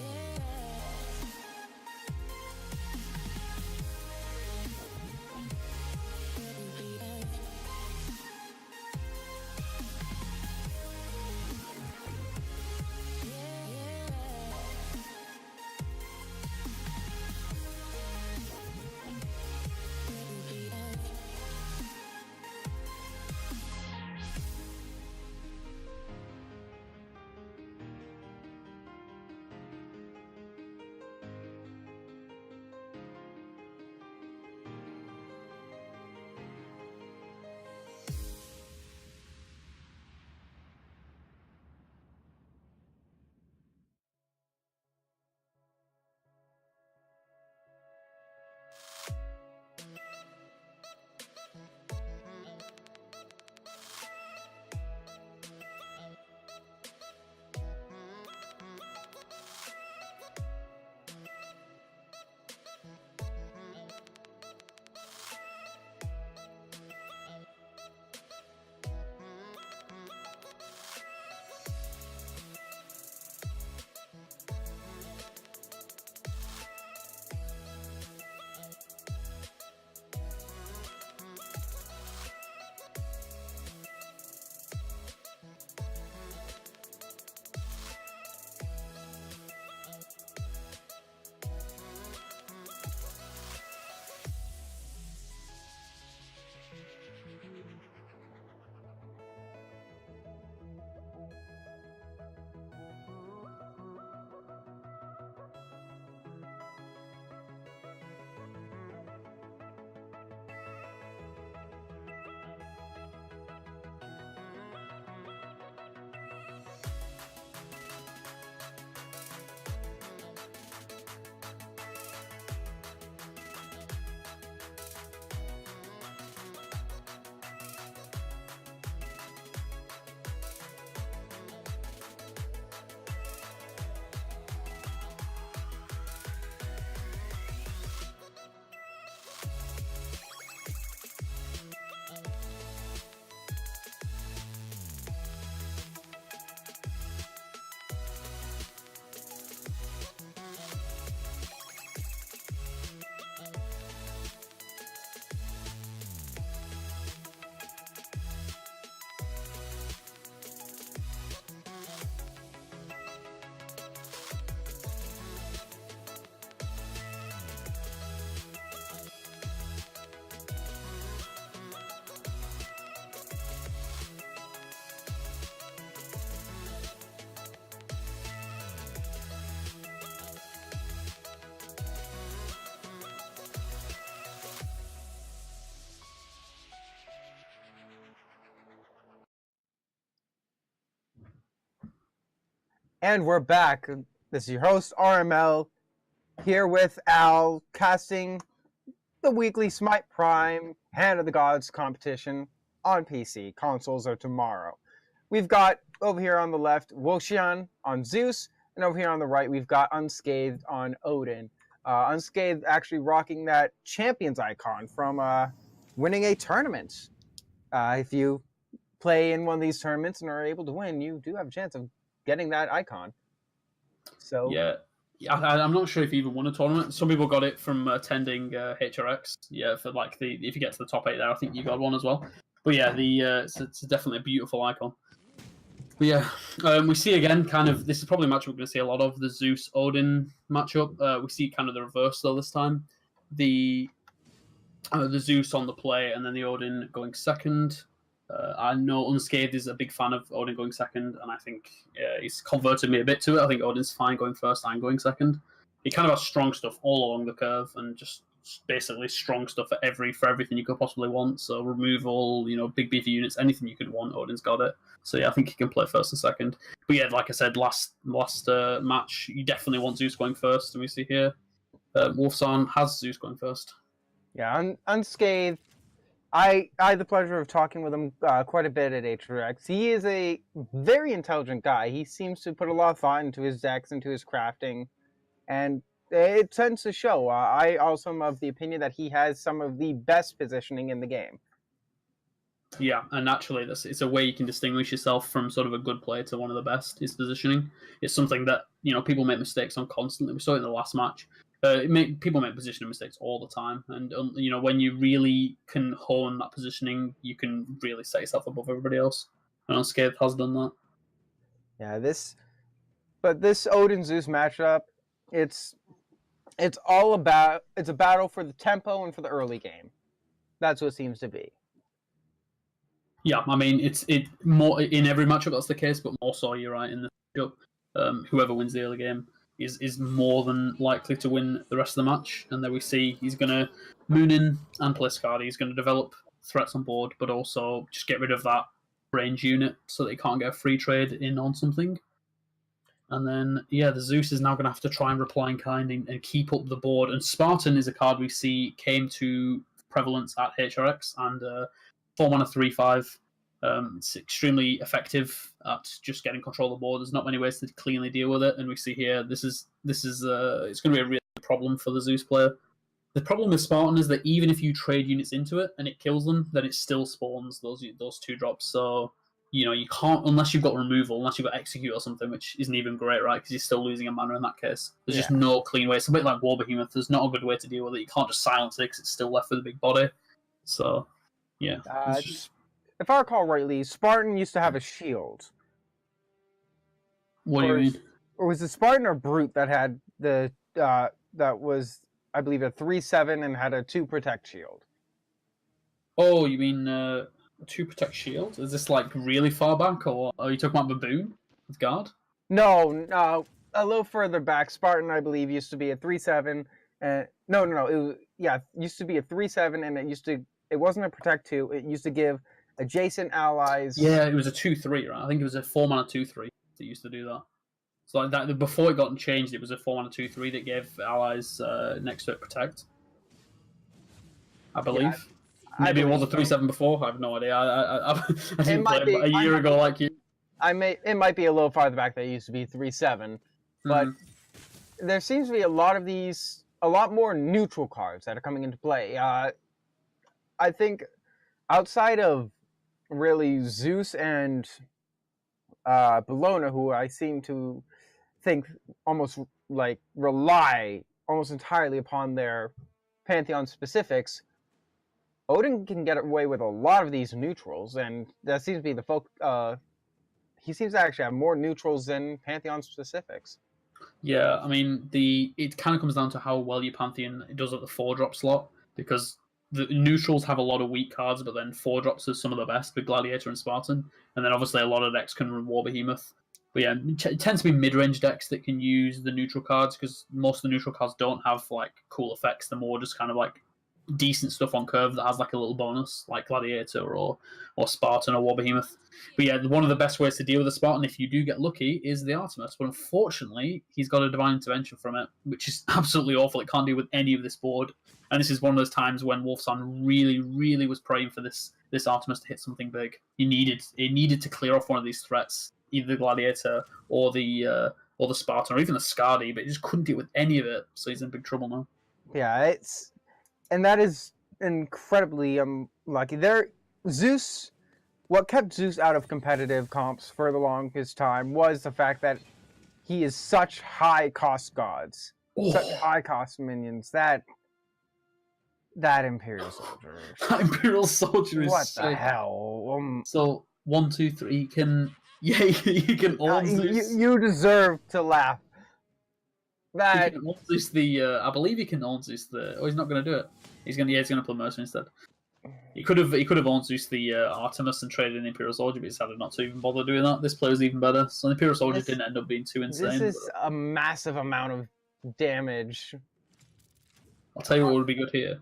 And we're back. This is your host, RML, here with Al, casting the weekly Smite Prime Hand of the Gods competition on PC. Consoles are tomorrow. We've got, over here on the left, Wuxian on Zeus, and over here on the right, we've got Unscathed on Odin. Unscathed actually rocking that champions icon from winning a tournament. If you play in one of these tournaments and are able to win, you do have a chance of getting that icon. So Yeah, I'm not sure if you even won a tournament. Some people got it from attending HRX. Yeah, for like if you get to the top 8 there, I think you got one as well. But yeah, it's definitely a beautiful icon. But yeah, we see again kind of this is probably a match we're going to see a lot of, the Zeus Odin matchup. We see kind of the reverse though this time. The Zeus on the play and then the Odin going second. I know Unscathed is a big fan of Odin going second, and I think he's converted me a bit to it. I think Odin's fine going first and going second. He kind of has strong stuff all along the curve, and just basically strong stuff for everything you could possibly want. So removal, big beefy units, anything you could want, Odin's got it. So yeah, I think he can play first and second. But yeah, like I said, last match, you definitely want Zeus going first, and we see here Wolfson has Zeus going first. yeah, Unscathed. I had the pleasure of talking with him quite a bit at HRX. He is a very intelligent guy. He seems to put a lot of thought into his decks, into his crafting, and it tends to show. I also am of the opinion that he has some of the best positioning in the game. Yeah, and naturally, it's a way you can distinguish yourself from sort of a good player to one of the best. Is positioning. It's something that people make mistakes on constantly. We saw it in the last match. People make positioning mistakes all the time, and when you really can hone that positioning, you can really set yourself above everybody else. And Unscathed has done that. Yeah, this Odin Zeus matchup, it's all about a battle for the tempo and for the early game. That's what it seems to be. Yeah, I mean it's more in every matchup that's the case, but more so you're right in the matchup. Whoever wins the early game is more than likely to win the rest of the match. And then we see he's going to moon in and play Skadi. He's going to develop threats on board, but also just get rid of that range unit so that he can't get a free trade in on something. And then, yeah, the Zeus is now going to have to try and reply in kind and keep up the board. And Spartan is a card we see came to prevalence at HRX, and 4-mana 3/5. It's extremely effective at just getting control of the board. There's not many ways to cleanly deal with it, and we see here this is it's going to be a real problem for the Zeus player. The problem with Spartan is that even if you trade units into it and it kills them, then it still spawns those 2-drops. So you can't, unless you've got removal, unless you've got execute or something, which isn't even great, right? Because you're still losing a mana in that case. There's just no clean way. It's a bit like War Behemoth. There's not a good way to deal with it. You can't just silence it because it's still left with a big body. So yeah. If I recall rightly, Spartan used to have a shield. What do you mean? Or was it Spartan or Brute that had the that was, I believe, a 3/7 and had a 2 protect shield? Oh, you mean 2 protect shield? Is this like really far back, or are you talking about Baboon with guard? No, a little further back. Spartan, I believe, used to be a 3/7. No. It used to be a 3/7, and it wasn't a protect 2. It used to give adjacent allies. Yeah, it was a 2/3, right? I think it was a 4-mana 2/3 that used to do that. So like that, before it got changed, it was a 4-mana 2/3 that gave allies next to it protect. I believe. Yeah, maybe it was a 3/7 before. I have no idea. I didn't play it a year ago like you. It might be a little farther back that it used to be 3/7, but there seems to be a lot more neutral cards that are coming into play. I think outside of really Zeus and Bologna, who I seem to think almost like rely almost entirely upon their Pantheon specifics, Odin can get away with a lot of these neutrals, and that seems to be he seems to actually have more neutrals than Pantheon specifics. Yeah, I mean, it kind of comes down to how well your Pantheon does at the 4-drop slot, because the neutrals have a lot of weak cards, but then 4-drops are some of the best with Gladiator and Spartan, and then obviously a lot of decks can run War Behemoth. But yeah, it tends to be mid-range decks that can use the neutral cards, because most of the neutral cards don't have like cool effects. They're more just kind of like decent stuff on curve that has like a little bonus, like Gladiator or Spartan or War Behemoth. But yeah, one of the best ways to deal with the Spartan, if you do get lucky, is the Artemis. But unfortunately, he's got a Divine Intervention from it, which is absolutely awful. It can't deal with any of this board. And this is one of those times when Wolfson really, really was praying for this Artemis to hit something big. It needed to clear off one of these threats, either the Gladiator or the Spartan, or even the Skadi, but he just couldn't deal with any of it. So he's in big trouble now. Yeah, and that is incredibly lucky. Zeus, what kept Zeus out of competitive comps for the longest time was the fact that he is such high cost gods, such high cost minions that Imperial Soldier. That Imperial Soldier is what the hell? So 1, 2, 3. He can own Zeus. You deserve to laugh. He can own Zeus I believe he can own Zeus he's not going to do it. He's going to play Mercer instead. He could have owned Zeus the Artemis and traded in the Imperial Soldier, but he decided not to even bother doing that. This player is even better. So the Imperial Soldier didn't end up being too insane. This is a massive amount of damage. I'll tell you what would be good here.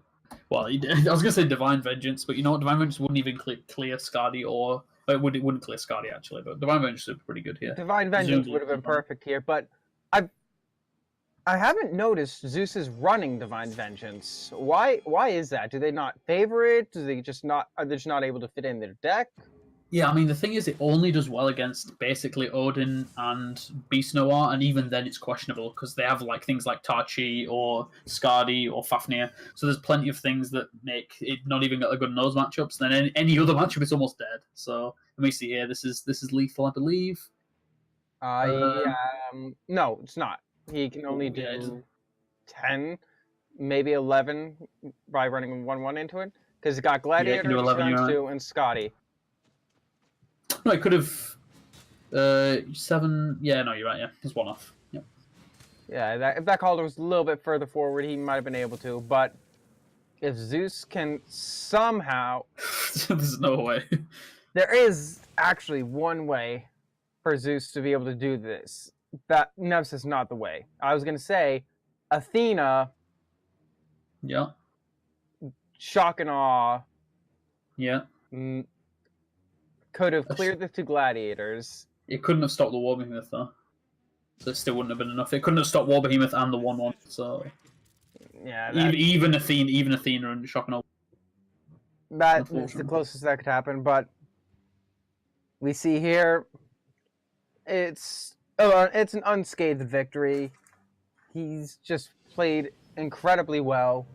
Well, I was going to say Divine Vengeance, but you know what? Divine Vengeance wouldn't even clear Skadi, or it wouldn't clear Skadi actually. But Divine Vengeance would be pretty good here. Divine Vengeance would have been perfect here, but I haven't noticed Zeus is running Divine Vengeance. Why is that? Do they not favor it? Are they just not able to fit in their deck? Yeah, I mean, the thing is, it only does well against basically Odin and Beast Noir, and even then it's questionable, because they have like things like Tarchi or Skadi or Fafnir, so there's plenty of things that make it not even a good nose matchups. Then any other matchup is almost dead. So let me see here. This is lethal, I believe. No, it's not. He can only do 10, maybe 11 by running 1/1 into it, because he got Gladiator, and Skadi. No, it could have 7. Yeah, no, you're right. Yeah, it's 1 off. Yep. Yeah, if that Calder was a little bit further forward, he might have been able to. But if Zeus can somehow, there's no way. There is actually one way for Zeus to be able to do this. That Nemesis is not the way. I was gonna say, Athena. Yeah. Shock and Awe. Yeah. Could have cleared the 2 Gladiators. It couldn't have stopped the War Behemoth though. So it still wouldn't have been enough. It couldn't have stopped War Behemoth and the 1/1. So yeah, even Athena and Shock and Awe. That is the closest that could happen. But we see here, it's an unscathed victory. He's just played incredibly well.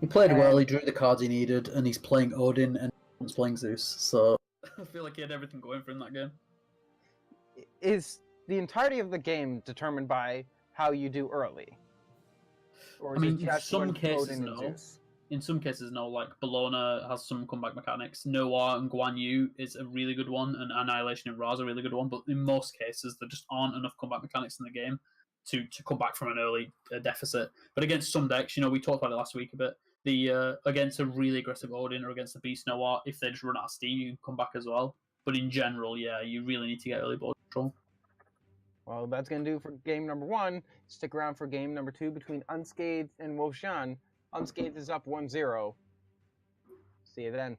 He played well, he drew the cards he needed, and he's playing Odin and he's playing Zeus, so I feel like he had everything going for him in that game. Is the entirety of the game determined by how you do early? Or I mean, in some cases, no. In some cases, no. Like, Bologna has some comeback mechanics. Noah and Guan Yu is a really good one, and Annihilation and Ra is a really good one, but in most cases, there just aren't enough comeback mechanics in the game to come back from an early deficit. But against some decks, we talked about it last week a bit, against a really aggressive Odin or against the Beast Noah, if they just run out of steam, you can come back as well. But in general, yeah, you really need to get early board control. Well, that's going to do for game number 1. Stick around for game number 2 between Unscathed and Woshan. Unscathed is up 1-0. See you then.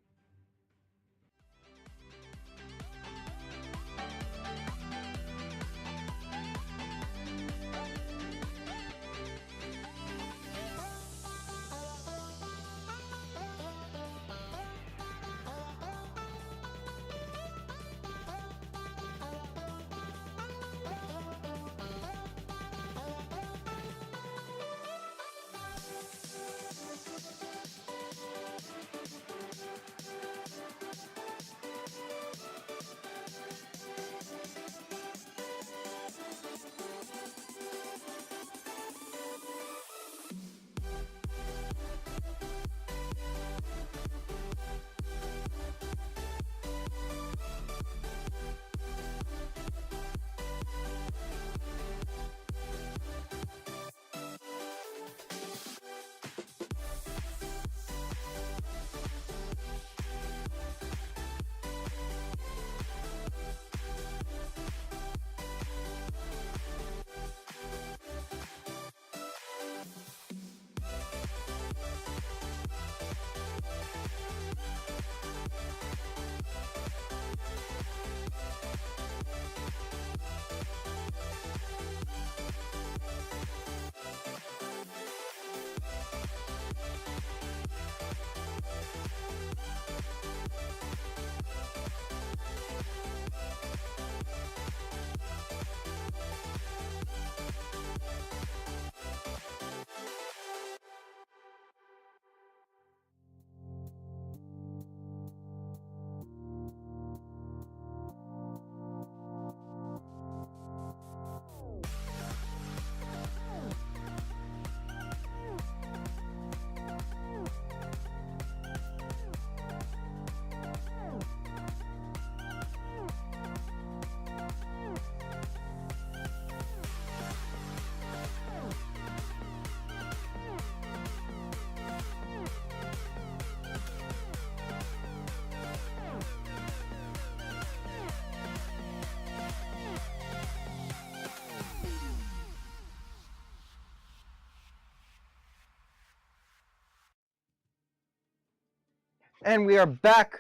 And we are back.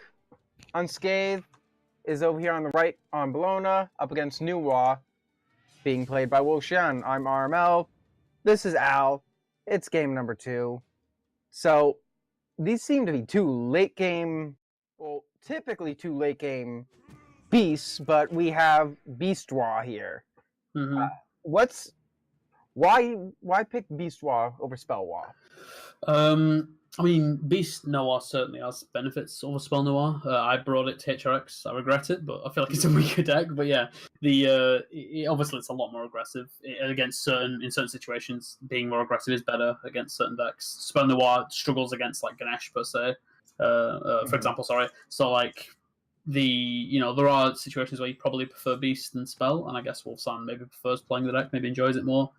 Unscathed is over here on the right on Bologna, up against Nuwa, being played by Woshan. I'm RML. This is Al. It's game number 2. So, these seem to be two late game, well, typically two late game beasts, but we have Beastwa here. Mm-hmm. Why pick Beastwa over Spellwa? I mean, Beast Noir certainly has benefits over Spell Noir. I brought it to HRX. I regret it, but I feel like it's a weaker deck. But yeah, obviously it's a lot more aggressive against in certain situations. Being more aggressive is better against certain decks. Spell Noir struggles against like Ganesh per se, for example. Sorry. So like there are situations where you probably prefer Beast than Spell, and I guess Wolfsan maybe prefers playing the deck, maybe enjoys it more,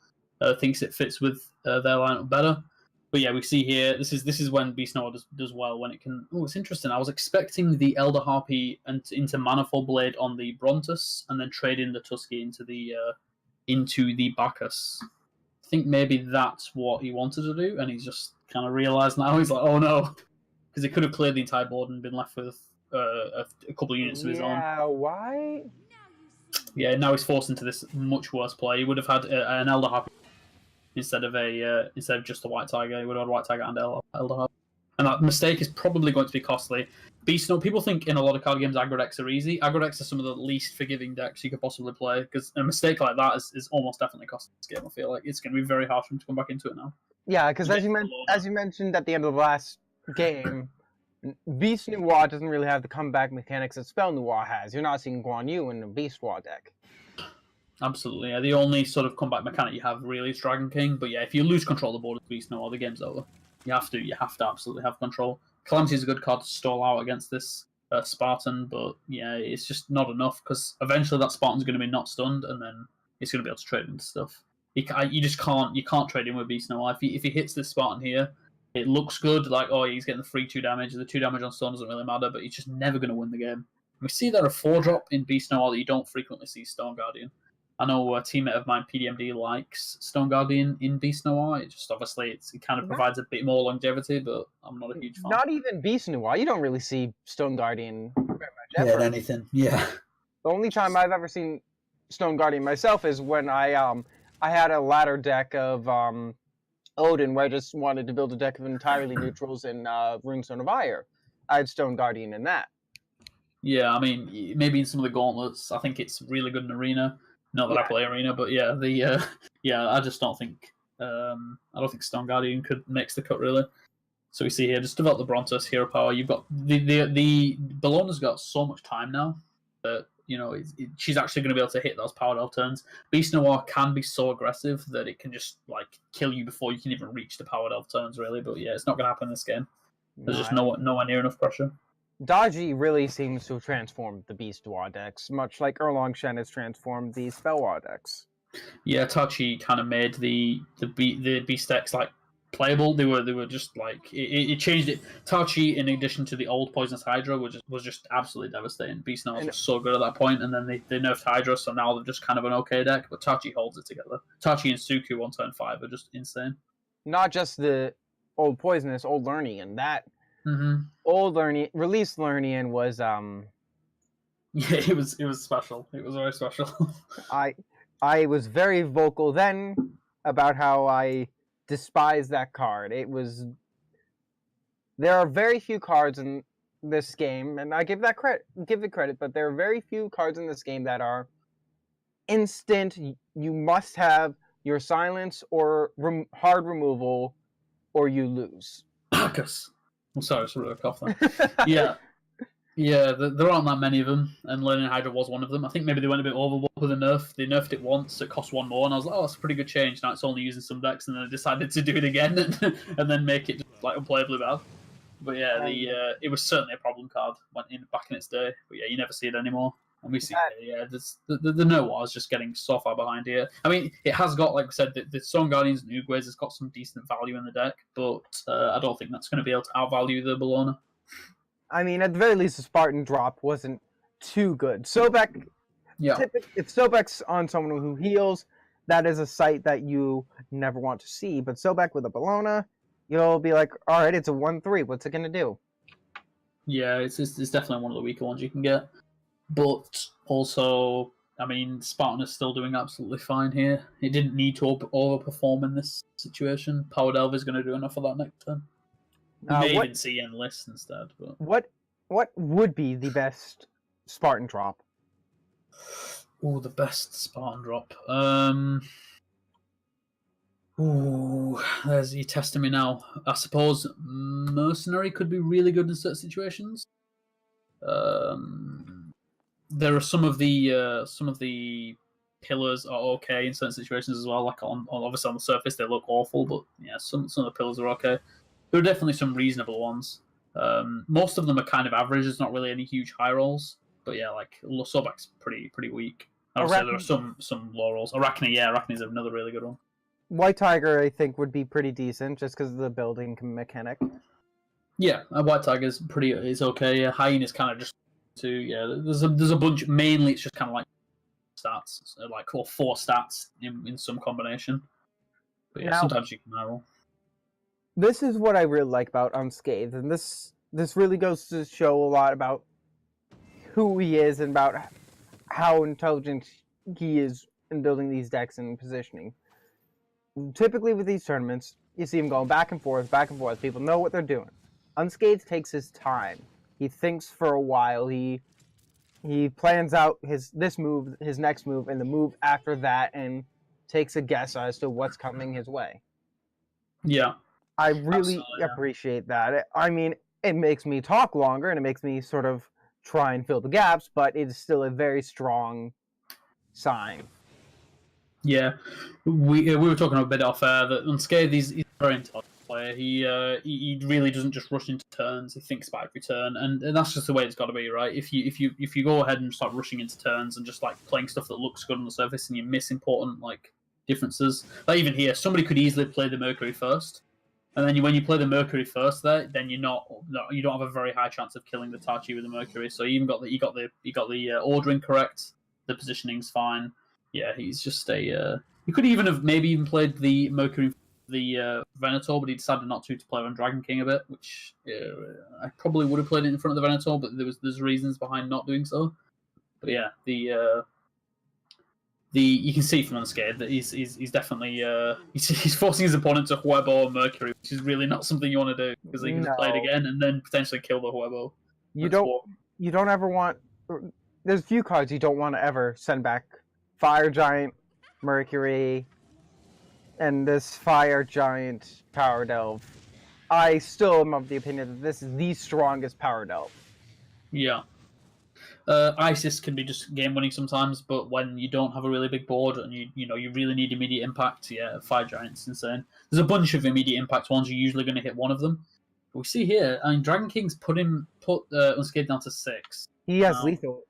thinks it fits with their lineup better. But yeah, we see here, this is when Beast Noir does well, when it can... Oh, it's interesting. I was expecting the Elder Harpy into Manifold Blade on the Brontus, and then trade in the Tusky into the Bacchus. I think maybe that's what he wanted to do, and he's just kind of realised now. He's like, oh no. Because he could have cleared the entire board and been left with a couple of units of his own. Yeah, why? Yeah, now he's forced into this much worse play. He would have had an Elder Harpy instead of just the White Tiger. He would have had White Tiger and Elder Harpy. And that mistake is probably going to be costly. Beast Noir, people think in a lot of card games aggro decks are easy. Aggro decks are some of the least forgiving decks you could possibly play, because a mistake like that is almost definitely costing this game. I feel like it's going to be very hard for him to come back into it now. Yeah, because as you mentioned at the end of the last game, Beast Noir doesn't really have the comeback mechanics that Spell Noir has. You're not seeing Guan Yu in the Beast Noir deck. Absolutely, yeah. The only sort of comeback mechanic you have really is Dragon King. But yeah, if you lose control of the board with Beast Noir, the game's over. You have to absolutely have control. Calamity is a good card to stall out against this Spartan, but yeah, it's just not enough, because eventually that Spartan's going to be not stunned, and then it's going to be able to trade into stuff. You just can't trade in with Beast Noir. If he hits this Spartan here, it looks good, like, oh, he's getting the free 2 damage. The 2 damage on stun doesn't really matter, but he's just never going to win the game. We see there a 4-drop in Beast Noir that you don't frequently see Stone Guardian. I know a teammate of mine, PDMD, likes Stone Guardian in Beast Noir. It just obviously it kind of provides a bit more longevity, but I'm not a huge fan. Not even Beast Noir. You don't really see Stone Guardian very much ever. Yeah, anything. Yeah. The only time I've ever seen Stone Guardian myself is when I had a ladder deck of Odin, where I just wanted to build a deck of entirely neutrals in Runestone of Ire. I had Stone Guardian in that. Yeah, I mean, maybe in some of the gauntlets, I think it's really good in Arena. Not that I play Arena, but yeah, I just don't think Stone Guardian could makes the cut really. So we see here, just develop the Brontus hero power. You've got the Bologna's got so much time now that she's actually going to be able to hit those powered elf turns. Beast Noir can be so aggressive that it can just like kill you before you can even reach the powered elf turns really. But yeah, it's not going to happen in this game. There's just nowhere near enough pressure. Dodgy really seems to have transformed the Beast Noir decks, much like Erlong Shen has transformed the Spell Noir decks. Yeah, Tachi kind of made the Beast decks like playable. They were just like it changed it. Tachi, in addition to the old Poisonous Hydra, was just absolutely devastating. Beast Noir was so good at that point, and then they nerfed Hydra, so now they're just kind of an okay deck. But Tachi holds it together. Tachi and Suku on turn 5 are just insane. Not just the old Poisonous, old Lernian. That old Lernian, released Lernian was Yeah, it was special. It was very special. I was very vocal then about how I despise that card. There are very few cards in this game, and I give it credit, but there are very few cards in this game that are instant. You must have your silence or hard removal, or you lose. Bacchus. I'm sorry, it's a real cough then. Yeah, there aren't that many of them, and Learning Hydra was one of them. I think maybe they went a bit overboard with the nerf. They nerfed it once, it cost 1 more, and I was like, oh, that's a pretty good change. Now it's only using some decks, and then they decided to do it again, and then make it just, like unplayably bad. But yeah, it was certainly a problem card back in its day. But yeah, you never see it anymore. And we see, the Noir is just getting so far behind here. I mean, it has got, like we said, the Stone Guardians and Uguays has got some decent value in the deck, but I don't think that's going to be able to outvalue the Bologna. I mean, at the very least, the Spartan drop wasn't too good. Sobek, if Sobek's on someone who heals, that is a sight that you never want to see. But Sobek with a Bologna, you'll be like, all right, it's a 1-3. What's it going to do? Yeah, it's definitely one of the weaker ones you can get. But also, I mean, Spartan is still doing absolutely fine here. It didn't need to overperform in this situation. Power Delve is going to do enough of that next turn. We may What even see Endless instead. But what would be the best Spartan drop? ooh, the best Spartan drop. Ooh, there's you testing me now. I suppose Mercenary could be really good in certain situations. There are some of the pillars are okay in certain situations as well. Like obviously on the surface they look awful, but yeah, some of the pillars are okay. There are definitely some reasonable ones. Most of them are kind of average. There's not really any huge high rolls, but yeah, like Sobek's pretty weak. Obviously, there are some low rolls. Arachne, yeah, Arachne's another really good one. White Tiger, I think, would be pretty decent just because of the building mechanic. Yeah, White Tiger's it's okay. Yeah, Hyena's kind of just there's a bunch. Mainly, it's just kind of like stats, so like 4 stats in some combination. But yeah, Now, sometimes you can roll. this is what I really like about Unscathed, and this really goes to show a lot about who he is and about how intelligent he is in building these decks and positioning. Typically with these tournaments, you see him going back and forth, back and forth. People know what they're doing. Unscathed takes his time. He thinks for a while. He plans out this move, his next move, and the move after that, and takes a guess as to what's coming his way. Yeah, I really appreciate that. I mean, it makes me talk longer, and it makes me sort of try and fill the gaps, but it's still a very strong sign. Yeah, we were talking a bit off air that Unscathed he's a very intelligent player. He really doesn't just rush into turns. He thinks about every turn, and that's just the way it's got to be, right? If you go ahead and start rushing into turns and just like playing stuff that looks good on the surface, and you miss important like differences, like even here, somebody could easily play the Mercury first, and then when you play the Mercury first, then you don't have a very high chance of killing the Tachi with the Mercury. So you got the ordering correct, the positioning's fine. Yeah, he's just a. He could even have maybe even played the Mercury, the Venator, but he decided not to play on Dragon King a bit, which I probably would have played it in front of the Venator, but there's reasons behind not doing so. But yeah, the you can see from Unscathed that he's definitely he's forcing his opponent to Huebo or Mercury, which is really not something you want to do because he can just play it again and then potentially kill the Huebo. You don't ever want. There's few cards you don't want to ever send back. Fire Giant, Mercury, and this Fire Giant Power Delve. I still am of the opinion that this is the strongest Power Delve. Yeah. Isis can be just game winning sometimes, but when you don't have a really big board and you really need immediate impact, yeah, Fire Giant's insane. There's a bunch of immediate impact ones. You're usually going to hit one of them. But we see here, I mean, Dragon King's put Unscathed down to 6. He has lethal.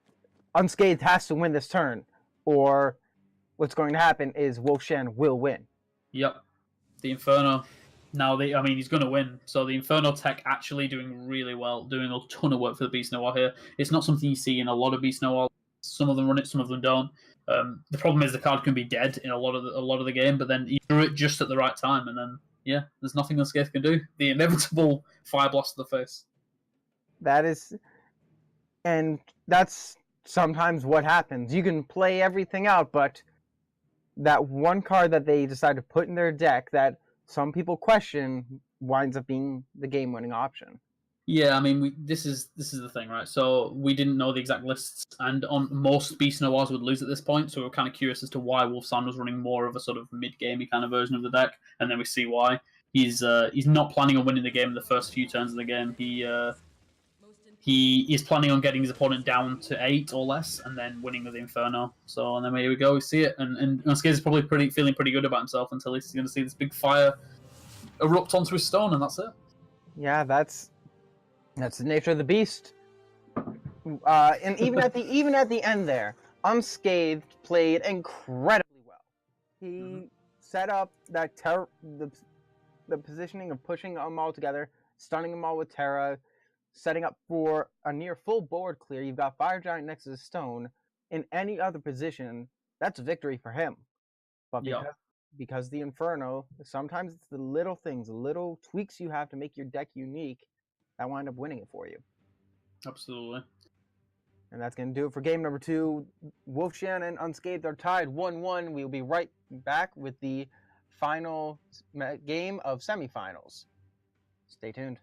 Unscathed has to win this turn, or what's going to happen is Wolfshan will win. Yep. The Inferno. Now, he's going to win. So the Inferno tech actually doing really well, doing a ton of work for the Beast Noir here. It's not something you see in a lot of Beast Noir. Some of them run it, some of them don't. The problem is the card can be dead in a lot of the game, but then you do it just at the right time, and then yeah, there's nothing Unscathed can do. The inevitable Fire Blast to the face. That's sometimes what happens. You can play everything out, but that one card that they decide to put in their deck that some people question winds up being the game-winning option. Yeah, I mean, this is the thing, right? So we didn't know the exact lists, and on most Beast Noirs would lose at this point. So we were kind of curious as to why Wolfsan was running more of a sort of mid-gamey kind of version of the deck, and then we see why. He's not planning on winning the game in the first few turns of the game. He is planning on getting his opponent down to 8 or less, and then winning with the Inferno. So, and then here we go, we see it, and Unscathed is probably feeling pretty good about himself until he's going to see this big fire erupt onto his stone, and that's it. Yeah, that's the nature of the beast. And even at the end there, Unscathed played incredibly well. He set up that the positioning of pushing them all together, stunning them all with Terra, setting up for a near full board clear. You've got Fire Giant next to the stone. In any other position, that's a victory for him. But because the Inferno, sometimes it's the little things, the little tweaks you have to make your deck unique that wind up winning it for you. Absolutely. And that's going to do it for game number 2. Wolfshan and Unscathed are tied 1-1. We'll be right back with the final game of semifinals. Stay tuned.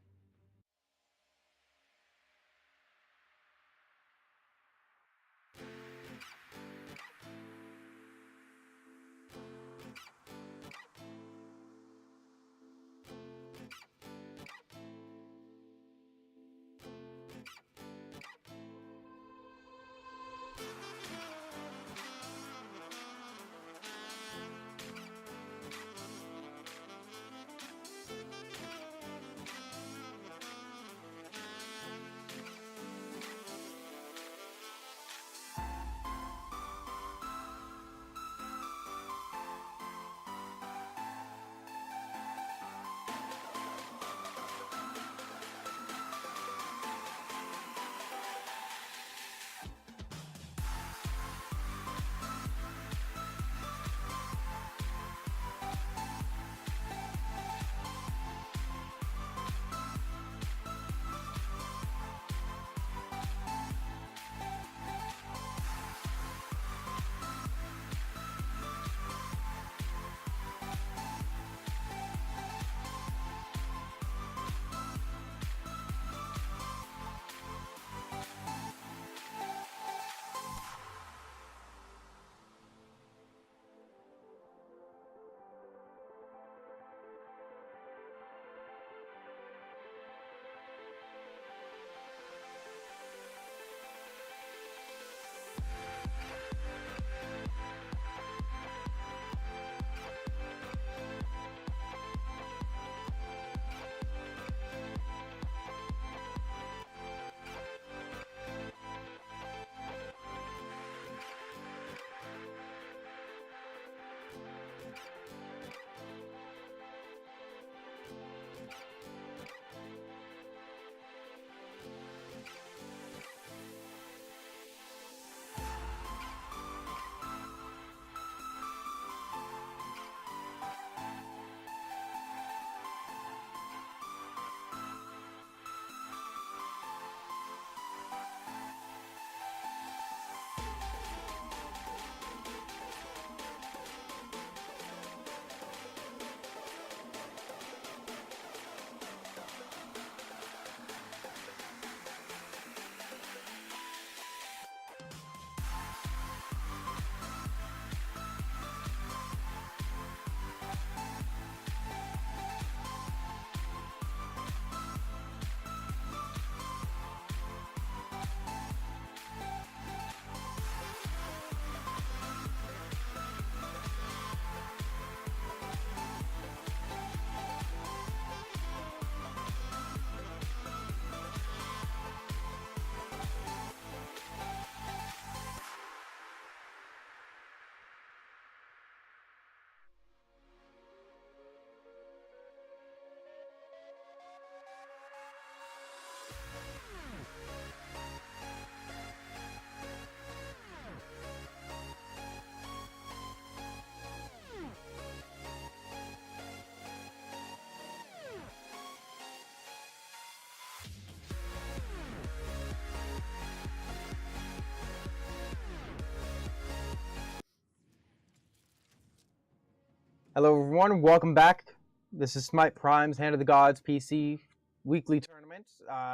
Hello, everyone. Welcome back. This is Smite Prime's Hand of the Gods PC weekly tournament.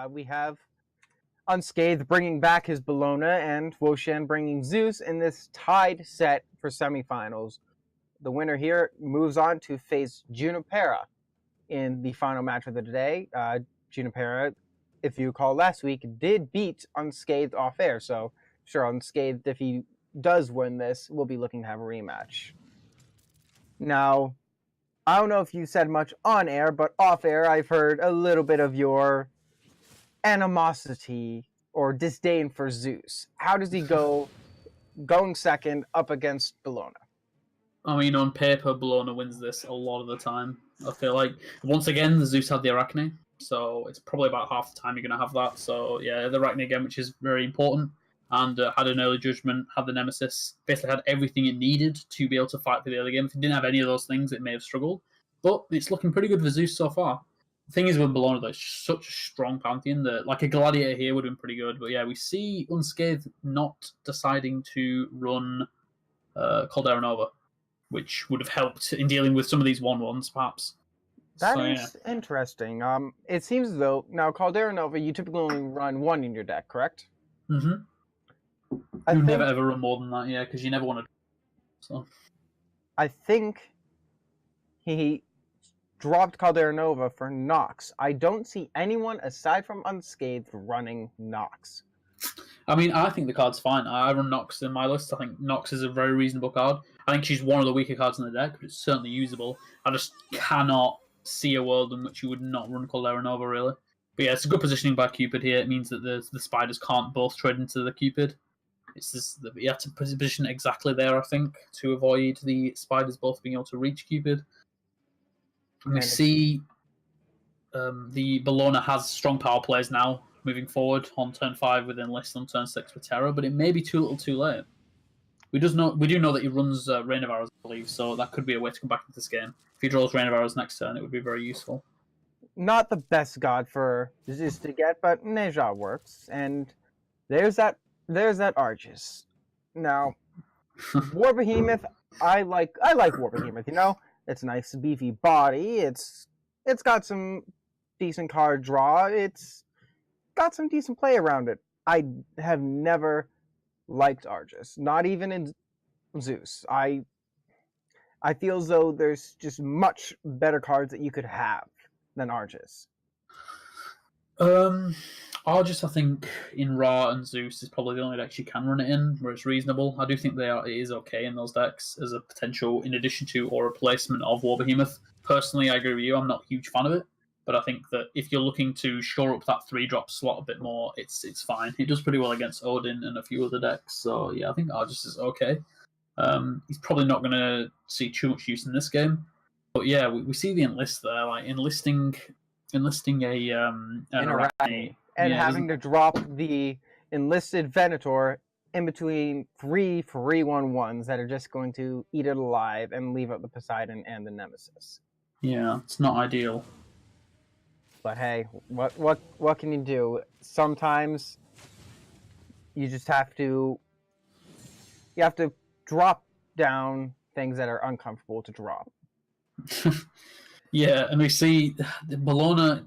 We have Unscathed bringing back his Bologna and Woshan bringing Zeus in this tied set for semifinals. The winner here moves on to face Junipera in the final match of the day. Junipera, if you recall last week, did beat Unscathed off air, so sure, Unscathed, if he does win this, will be looking to have a rematch. Now, I don't know if you said much on air, but off air, I've heard a little bit of your animosity or disdain for Zeus. How does he go going second up against Bologna? I mean, on paper, Bologna wins this a lot of the time. I feel like, once again, the Zeus had the Arachne, so it's probably about half the time you're going to have that. So, yeah, the Arachne again, which is very important, and had an early judgment, had the Nemesis, basically had everything it needed to be able to fight for the early game. If it didn't have any of those things, it may have struggled. But it's looking pretty good for Zeus so far. thing is with Bologna, though, it's such a strong pantheon that like a Gladiator here would have been pretty good. But yeah, we see Unscathed not deciding to run Caldera Nova, which would have helped in dealing with some of these 1-1s, perhaps. That is interesting. It seems as though now Caldera Nova, you typically only run one in your deck, correct? Mm-hmm. You never ever run more than that, yeah, because you never want to. So I think he dropped Caldera Nova for Nox. I don't see anyone aside from Unscathed running Nox. I mean, I think the card's fine. I run Nox in my list. I think Nox is a very reasonable card. I think she's one of the weaker cards in the deck, but it's certainly usable. I just cannot see a world in which you would not run Caldera Nova, really. But yeah, it's a good positioning by Cupid here. It means that the spiders can't both trade into the Cupid. It's just that you have to position exactly there, I think, to avoid the spiders both being able to reach Cupid. And we see the Bologna has strong power plays now, moving forward on turn 5 with Enlist on turn 6 for Terror, but it may be too little too late. We do know that he runs Rain of Arrows, I believe, so that could be a way to come back into this game. If he draws Rain of Arrows next turn, it would be very useful. Not the best god for Zeus to get, but Neja works, and there's that Argus. Now, War Behemoth, I like War Behemoth, you know? It's a nice beefy body, it's got some decent card draw, it's got some decent play around it. I have never liked Argus, not even in Zeus. I feel as though there's just much better cards that you could have than Argus. Argus, I think, in Ra and Zeus is probably the only decks you can run it in, where it's reasonable. I do think it is okay in those decks as a potential, in addition to or replacement of War Behemoth. Personally, I agree with you. I'm not a huge fan of it, but I think that if you're looking to shore up that 3-drop slot a bit more, it's fine. It does pretty well against Odin and a few other decks, so yeah, I think Argus is okay. He's probably not going to see too much use in this game, but yeah, we see the enlist there, like enlisting a an Arachne. And having to drop the enlisted Venator in between 3 3/1/1s that are just going to eat it alive and leave out the Poseidon and the Nemesis. Yeah, it's not ideal. But hey, what can you do? Sometimes you just have to drop down things that are uncomfortable to drop. Yeah, and we see Bologna.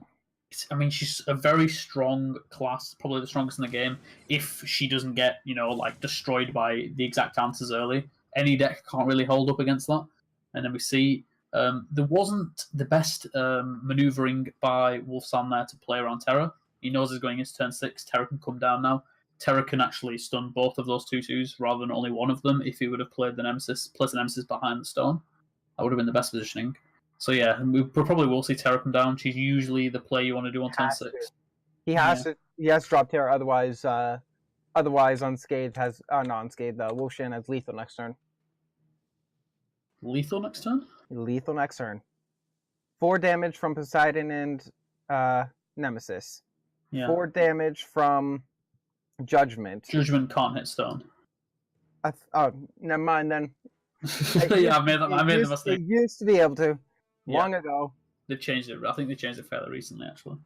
I mean, she's a very strong class, probably the strongest in the game. If she doesn't get, like destroyed by the exact answers early, any deck can't really hold up against that. And then we see there wasn't the best maneuvering by Wolfsan there to play around Terra. He knows he's going into turn 6. Terra can come down now. Terra can actually stun both of those 2/2s rather than only one of them if he would have played the Nemesis, placed the Nemesis behind the stone. That would have been the best positioning. So yeah, we probably will see Terra come down. She's usually the play you want to do on turn 6. He has to drop Terra, otherwise Unscathed has not Unscathed. Wolfshan has lethal next turn. Lethal next turn? Lethal next turn. 4 damage from Poseidon and Nemesis. Yeah. 4 damage from Judgment. Judgment can't hit stone. Never mind then. Yeah, I made the mistake. It used to be able to. Long ago. They've changed it. I think they changed it fairly recently, actually.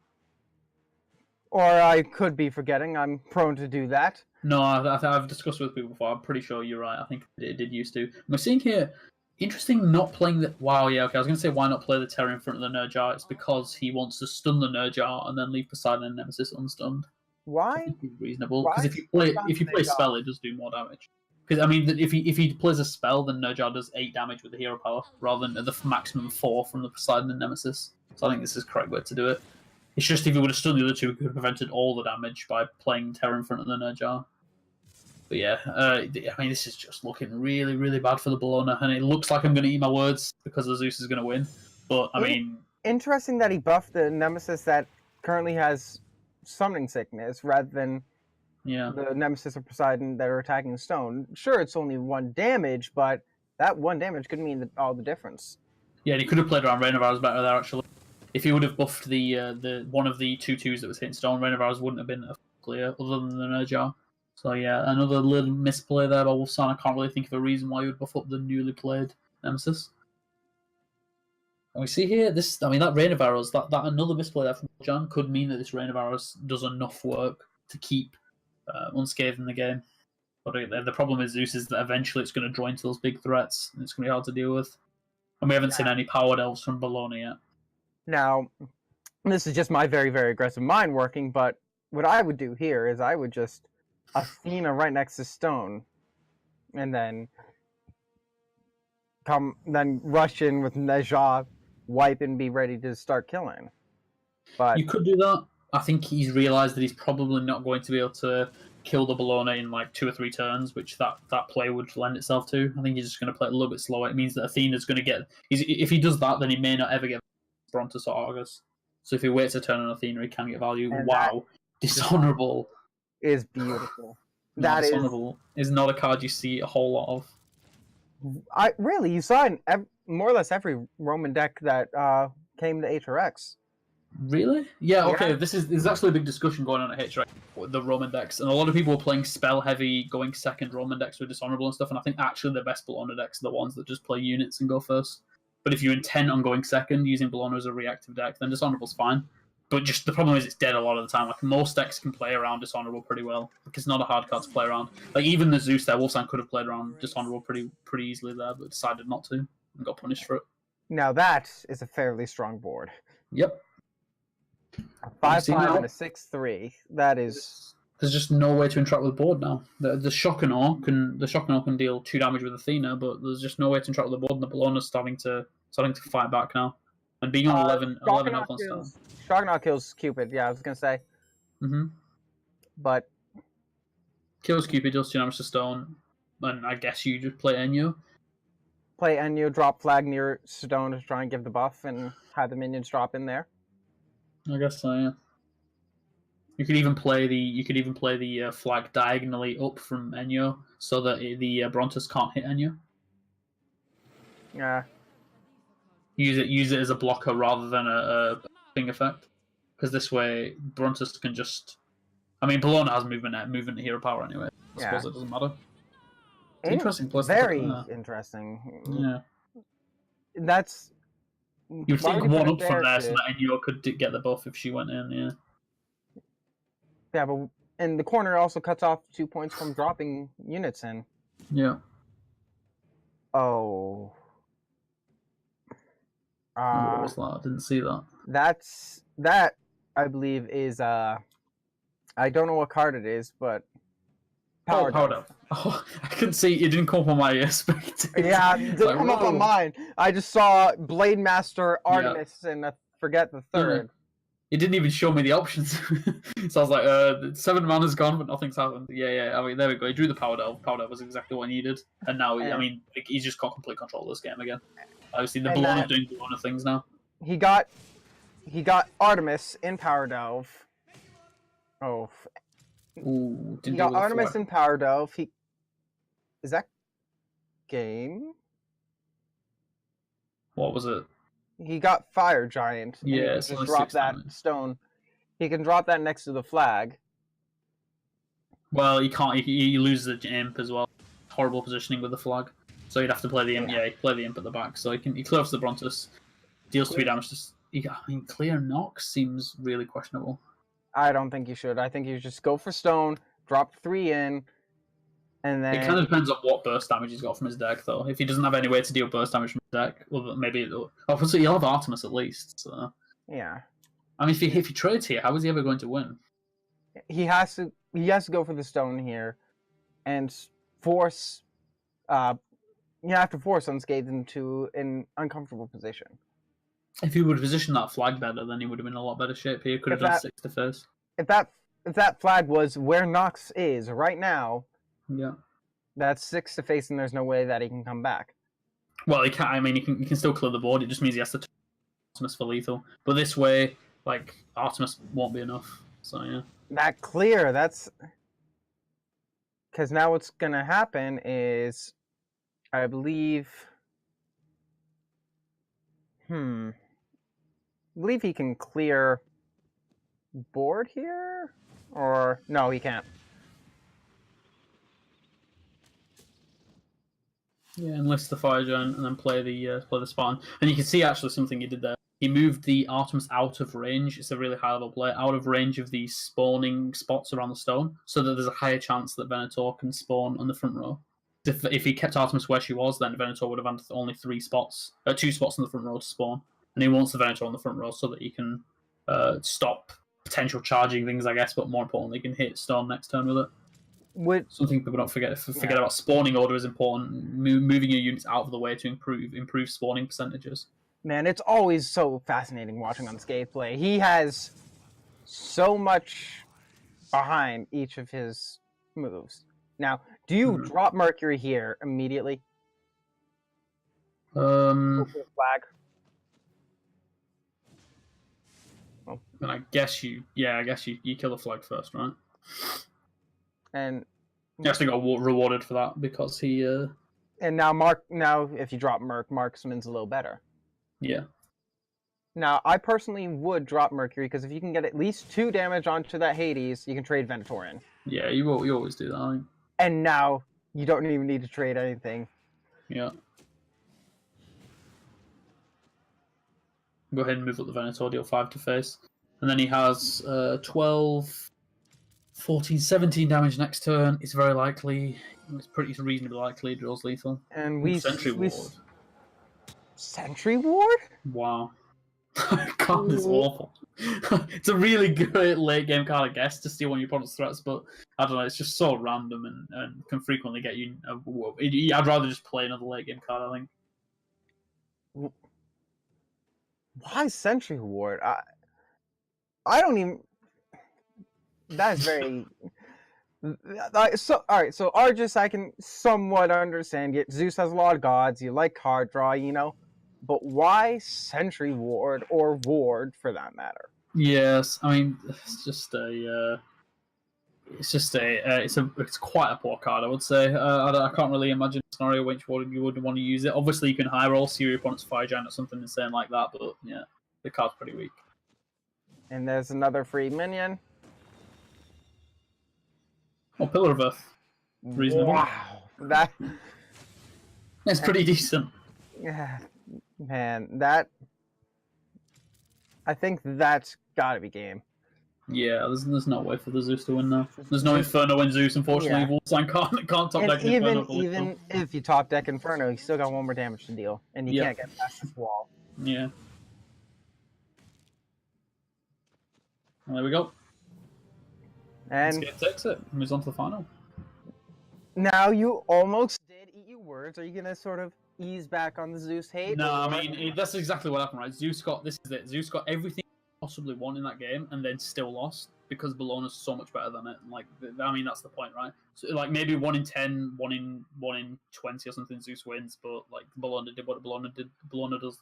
Or I could be forgetting. I'm prone to do that. No, I've discussed with people before. I'm pretty sure you're right. I think it did used to. We're seeing here, interesting not playing the... Wow, yeah, okay. I was going to say why not play the Terra in front of the Nurjar. It's because he wants to stun the Nurjar and then leave Poseidon and Nemesis unstunned. Why? I think it's reasonable. Because if you play Spell, it does do more damage. Because, I mean, if he plays a spell, then Nurjar does 8 damage with the hero power, rather than the maximum 4 from the Poseidon and Nemesis. So I think this is the correct way to do it. It's just if he would have stunned the other two, he could have prevented all the damage by playing Terra in front of the Nurjar. But yeah, I mean, this is just looking really, really bad for the Bologna, and it looks like I'm going to eat my words because the Zeus is going to win. But, I mean... Interesting that he buffed the Nemesis that currently has Summoning Sickness, rather than... Yeah. The Nemesis of Poseidon that are attacking the stone. Sure, it's only 1 damage, but that 1 damage could mean all the difference. Yeah, and he could have played around Rain of Arrows better there, actually. If he would have buffed the one of the 2/2s that was hitting stone, Rain of Arrows wouldn't have been a clear, other than the Nurjar. So yeah, another little misplay there by Wolfsan. I can't really think of a reason why you would buff up the newly played Nemesis. And we see here, this. I mean, that rain of arrows, that another misplay there from Jan could mean that this rain of arrows does enough work to keep unscathed in the game. But the problem with Zeus is that eventually it's going to draw into those big threats, and it's going to be hard to deal with. And we haven't seen any powered elves from Bologna yet. Now, this is just my very, very aggressive mind working, but what I would do here is I would just Athena right next to Stone, and then rush in with Neja, wipe, and be ready to start killing. But you could do that. I think he's realised that he's probably not going to be able to kill the Bologna in like 2 or 3 turns, which that play would lend itself to. I think he's just going to play it a little bit slower. It means that Athena's going to get... If he does that, then he may not ever get Brontus or Argus. So if he waits a turn on Athena, he can get value. And wow. Dishonourable. Is beautiful. Dishonourable is not a card you see a whole lot of. Really, you saw in more or less every Roman deck that came to HRX. Really? Yeah, okay. There's actually a big discussion going on at HRX with the Roman decks, and a lot of people are playing spell heavy, going second Roman decks with Dishonourable and stuff, and I think actually the best Bologna decks are the ones that just play units and go first. But if you intend on going second, using Bologna as a reactive deck, then Dishonourable's fine. But just the problem is it's dead a lot of the time. Like most decks can play around Dishonourable pretty well. Like it's not a hard card to play around. Like even the Zeus there, Wolfsang could have played around Dishonourable pretty easily there, but decided not to and got punished for it. Now that is a fairly strong board. Yep. A 5/5 and a 6/3. That is. There's just no way to interact with the board now. The Shock and Awe can deal 2 damage with Athena, but there's just no way to interact with the board, and the Bologna's starting to fight back now. And being on 11 health on stone. Shocknock kills Cupid, yeah, I was gonna say. But kills Cupid, does 2 damage to stone, and I guess you just play Enyo. Play Enyo, drop flag near stone to try and give the buff and have the minions drop in there. I guess so, yeah. You could even play the flag diagonally up from Enyo so that the Brontus can't hit Enyo. Yeah. Use it as a blocker rather than a thing effect, because this way Brontus can just. I mean, Bologna has movement to hero power anyway. I suppose it doesn't matter. Interesting place. Very interesting. Yeah. That's. You'd think one up from there so that Enyo could get the buff if she went in, yeah. Yeah, but and the corner also cuts off 2 points from dropping units in. Yeah. Oh. What was that? I didn't see that. That I believe is I don't know what card it is, but Power Dove. Oh, I couldn't see. It didn't come up on my spectators. Yeah, it didn't come up on mine. I just saw Blade Master, Artemis, and I forget the third. It didn't even show me the options. So I was like, 7 mana's gone, but nothing's happened. Yeah. I mean, there we go. He drew the Power Dove. Power Dove was exactly what I needed. And now, I mean, he's just got complete control of this game again. Obviously, the Bologna's doing Bologna things now. He got Artemis in Power Dove. Oh. Ooh, he got Artemis in Power Dove. Is that game? What was it? He got Fire Giant. Yeah, he can just drop that stone. He can drop that next to the flag. Well, he can't. He loses the imp as well. Horrible positioning with the flag. So he'd have to play the imp. Yeah, play the imp at the back. So he clears the Brontus, deals 3 damage. I mean, clear Nox seems really questionable. I don't think you should. I think you just go for stone, drop 3 in, and then. It kind of depends on what burst damage he's got from his deck, though. If he doesn't have any way to deal burst damage from his deck, well, maybe. Obviously, he'll have Artemis at least. So. Yeah. I mean, if he trades here, how is he ever going to win? He has to go for the stone here, and force. You have to force Unscathed into an uncomfortable position. If he would have positioned that flag better, then he would have been in a lot better shape. He could have done 6 to face. If that flag was where Nox is right now, yeah, that's 6 to face, and there's no way that he can come back. Well, he can't. I mean, he can still clear the board. It just means he has to turn Artemis for lethal. But this way, like Artemis won't be enough. So yeah. That clear. That's because now what's gonna happen is, I believe. I believe he can clear board here, or no, he can't. Yeah, enlist the fire giant and then play the Spartan. And you can see actually something he did there. He moved the Artemis out of range. It's a really high level play, out of range of the spawning spots around the stone, so that there's a higher chance that Venator can spawn on the front row. If he kept Artemis where she was, then Venator would have had only 2 spots on the front row to spawn. And he wants the Venator on the front row so that he can stop potential charging things, I guess, but more importantly, he can hit stone next turn with it. Something people don't forget about spawning order is important. Moving your units out of the way to improve spawning percentages. Man, it's always so fascinating watching Unscathed play. He has so much behind each of his moves. Now, do you drop Mercury here immediately? Flag. Oh. And I guess you kill the flag first, right? And you actually got rewarded for that because he. And now if you drop Marksman's a little better. Yeah. Now, I personally would drop Mercury because if you can get at least 2 damage onto that Hades, you can trade Venator in. Yeah, you always do that. I think. And now you don't even need to trade anything. Yeah. Go ahead and move up the Venator, deal 5 to face. And then he has 12, 14, 17 damage next turn. It's very likely. It's reasonably likely it draws lethal. And we Sentry Ward. Sentry Ward? Wow. God, it's awful. It's a really good late game card, I guess, to steal one of your opponent's threats, but I don't know, it's just so random and can frequently get you. I'd rather just play another late game card, I think. Why Sentry Ward? I don't even. That's very. So alright, so Argus I can somewhat understand. Zeus has a lot of gods, you like card draw, but why Sentry Ward or Ward for that matter? Yes, I mean it's quite a poor card, I would say. I can't really imagine a scenario which you would want to use it. Obviously, you can high roll, see your opponent's fire giant or something insane like that, but yeah, the card's pretty weak. And there's another free minion. Oh, Pillar of Earth. Reasonable. Wow, It's pretty decent. Yeah, man, I think that's gotta be game. Yeah, there's no way for the Zeus to win now. There's no Inferno in Zeus, unfortunately. Yeah. Wolfstein can't top deck Inferno. Even if you top deck Inferno, you still got 1 more damage to deal, and you can't get past this wall. Yeah. Well, there we go. And takes it. Moves on to the final. Now you almost did eat your words. Are you gonna sort of ease back on the Zeus hate? No, I mean that's exactly what happened, right? Zeus got Zeus got everything he possibly won in that game, and then still lost because Bologna's so much better than it. And I mean that's the point, right? So maybe 1 in 10, 1 in 20 or something, Zeus wins, but Bologna did what Bologna did. Bologna does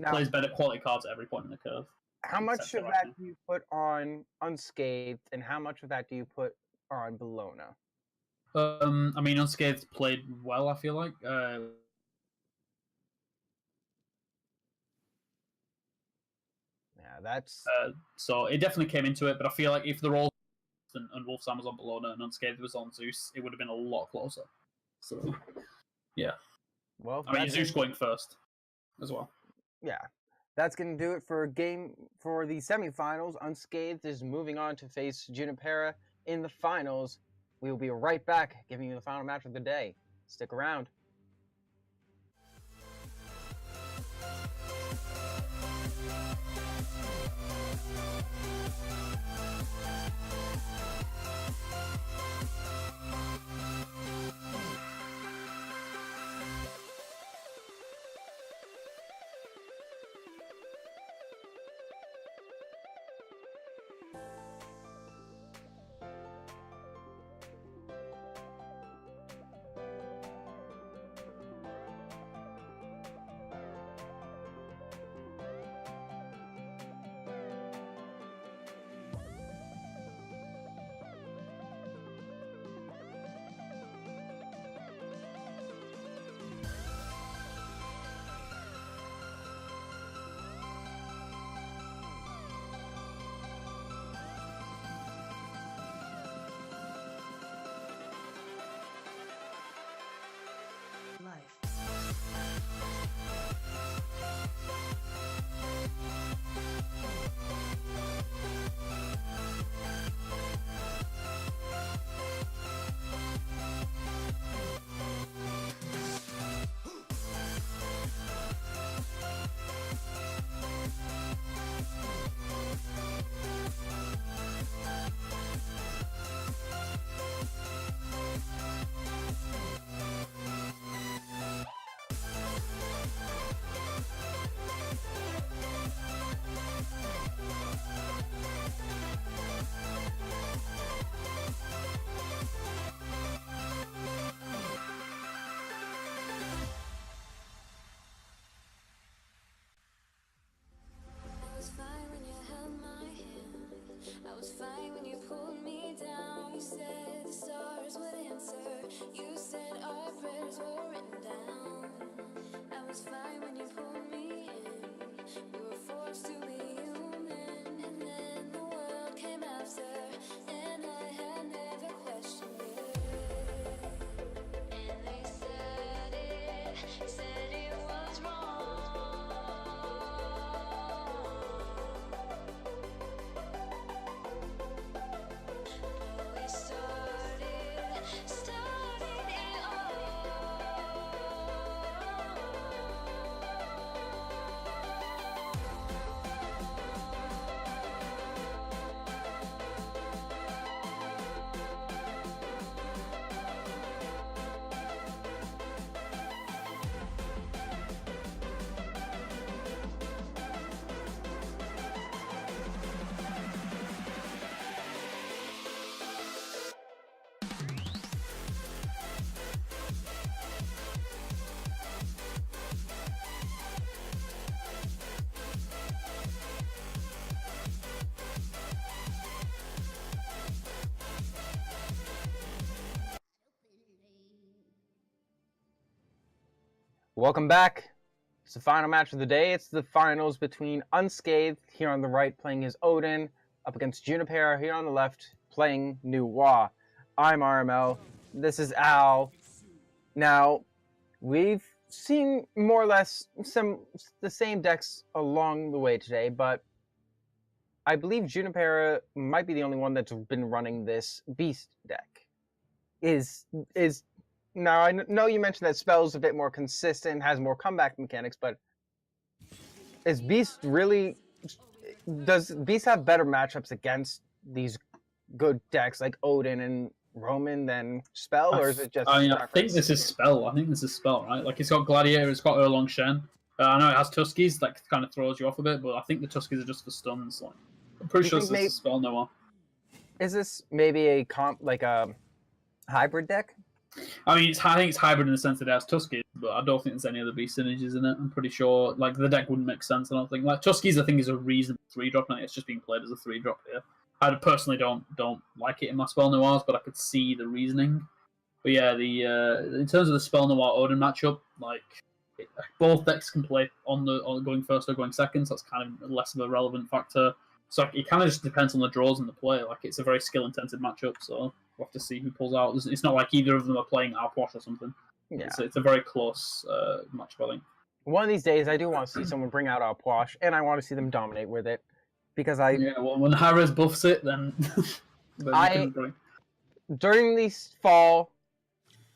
plays better quality cards at every point in the curve. How much of that do you put on Unscathed, and how much of that do you put on Bologna? I mean, Unscathed played well, I feel like. Yeah, that's... so it definitely came into it, but I feel like if the roll and Wolfsam was on Bologna and Unscathed was on Zeus, it would have been a lot closer. So, yeah. Well, I mean, Zeus going first as well. Yeah. That's going to do it for the semifinals. Unscathed is moving on to face Junipera in the finals. We will be right back, giving you the final match of the day. Stick around. I was fine when you held my hand. I was fine when you pulled me down. You said the stars would answer. You said our prayers were written down. I was fine when you pulled me in. We were forced to be human, and then the world came after, and I had never questioned it. And they said it was wrong. We started it Welcome back. It's the final match of the day. It's the finals between Unscathed, here on the right, playing his Odin, up against Juniper, here on the left, playing Nuwa. I'm RML. This is Al. Now, we've seen more or less the same decks along the way today, but I believe Juniper might be the only one that's been running this Beast deck. Now, I know you mentioned that Spell's a bit more consistent, has more comeback mechanics, but is Beast really... Does Beast have better matchups against these good decks like Odin and Roman than Spell, or is it just... I think this is Spell. Right? Like, it's got Gladiator, it's got Erlong Shen. I know it has Tuskies, that kind of throws you off a bit, but I think the Tuskies are just for stuns. Like, I'm pretty sure this is Spell Noah. Is this maybe a hybrid deck? I mean, I think it's hybrid in the sense that it has Tuskies, but I don't think there's any other Beast synergies in it. I'm pretty sure, like, the deck wouldn't make sense, I don't think. Like, Tuskies, I think, is a reasonable 3-drop, and it's just being played as a 3-drop here. I personally don't like it in my Spell Noirs, but I could see the reasoning. But yeah, in terms of the Spell Noir Odin matchup, like, both decks can play on going first or going second, so that's kind of less of a relevant factor. So it kind of just depends on the draws and the play. Like, it's a very skill-intensive matchup, so we'll have to see who pulls out. It's not like either of them are playing Arpwash or something. Yeah. It's a very close matchup, I think. One of these days, I do want to see someone bring out Arpwash, and I want to see them dominate with it. Because Yeah, well, when Harris buffs it, then... During the fall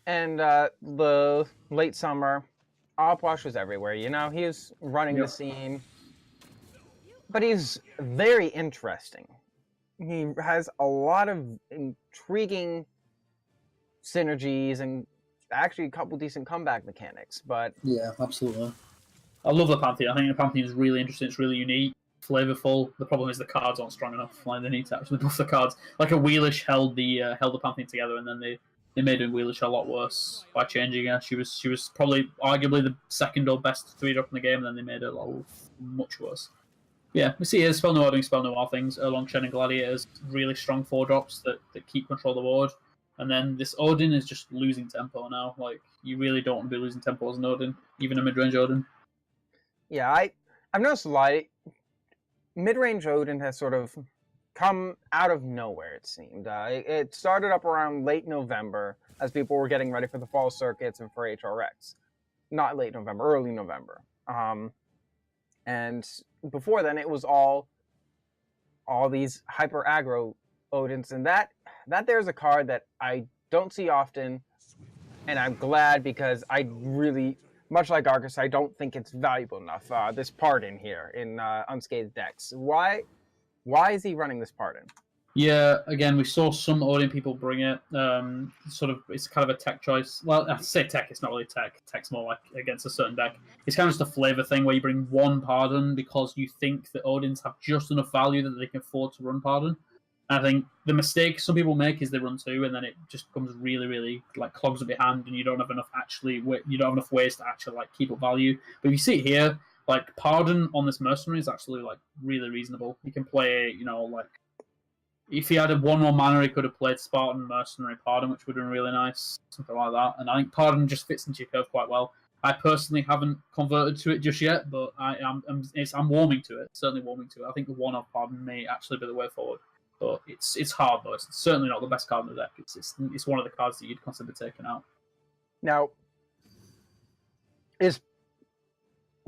and the late summer, Arpwash was everywhere, you know? He was running the scene. But he's very interesting. He has a lot of intriguing synergies and actually a couple decent comeback mechanics, but... Yeah, absolutely. I love the Pantheon. I think the Pantheon is really interesting. It's really unique, flavorful. The problem is the cards aren't strong enough. Like, they need to actually buff the cards. Like, a Wheelish held the Pantheon together, and then they made a Wheelish a lot worse by changing her. She was probably arguably the second or best 3-drop in the game, and then they made it much worse. Yeah, we see here Spell Noir doing Spell Noir things. Erlong Shen and Gladiators, really strong 4-drops that keep control of the board. And then this Odin is just losing tempo now. Like, you really don't want to be losing tempo as an Odin, even a mid-range Odin. Yeah, I've noticed a lot. Mid-range Odin has sort of come out of nowhere, it seemed. It started up around late November as people were getting ready for the fall circuits and for HRX. not late November, early November. And before then, it was all these hyper aggro Odins, and that there's a card that I don't see often, and I'm glad because I really, much like Arcus, I don't think it's valuable enough. This Pardon here in Unscathed decks. Why is he running this Pardon? Yeah, again, we saw some Odin people bring it. It's kind of a tech choice. Well, I say tech, it's not really tech. Tech's more like against a certain deck. It's kind of just a flavor thing where you bring one Pardon because you think that Odins have just enough value that they can afford to run Pardon. And I think the mistake some people make is they run two, and then it just becomes really, really like clogs up your hand, and you don't have enough ways to actually like keep up value. But if you see it here, like Pardon on this Mercenary is actually like really reasonable. You can play, like. If he had a 1-1 mana, he could have played Spartan, Mercenary, Pardon, which would have been really nice, something like that. And I think Pardon just fits into your curve quite well. I personally haven't converted to it just yet, but I'm warming to it. Certainly warming to it. I think the 1-off Pardon may actually be the way forward, but it's hard though. It's certainly not the best card in the deck. It's one of the cards that you'd consider taking out. Now, is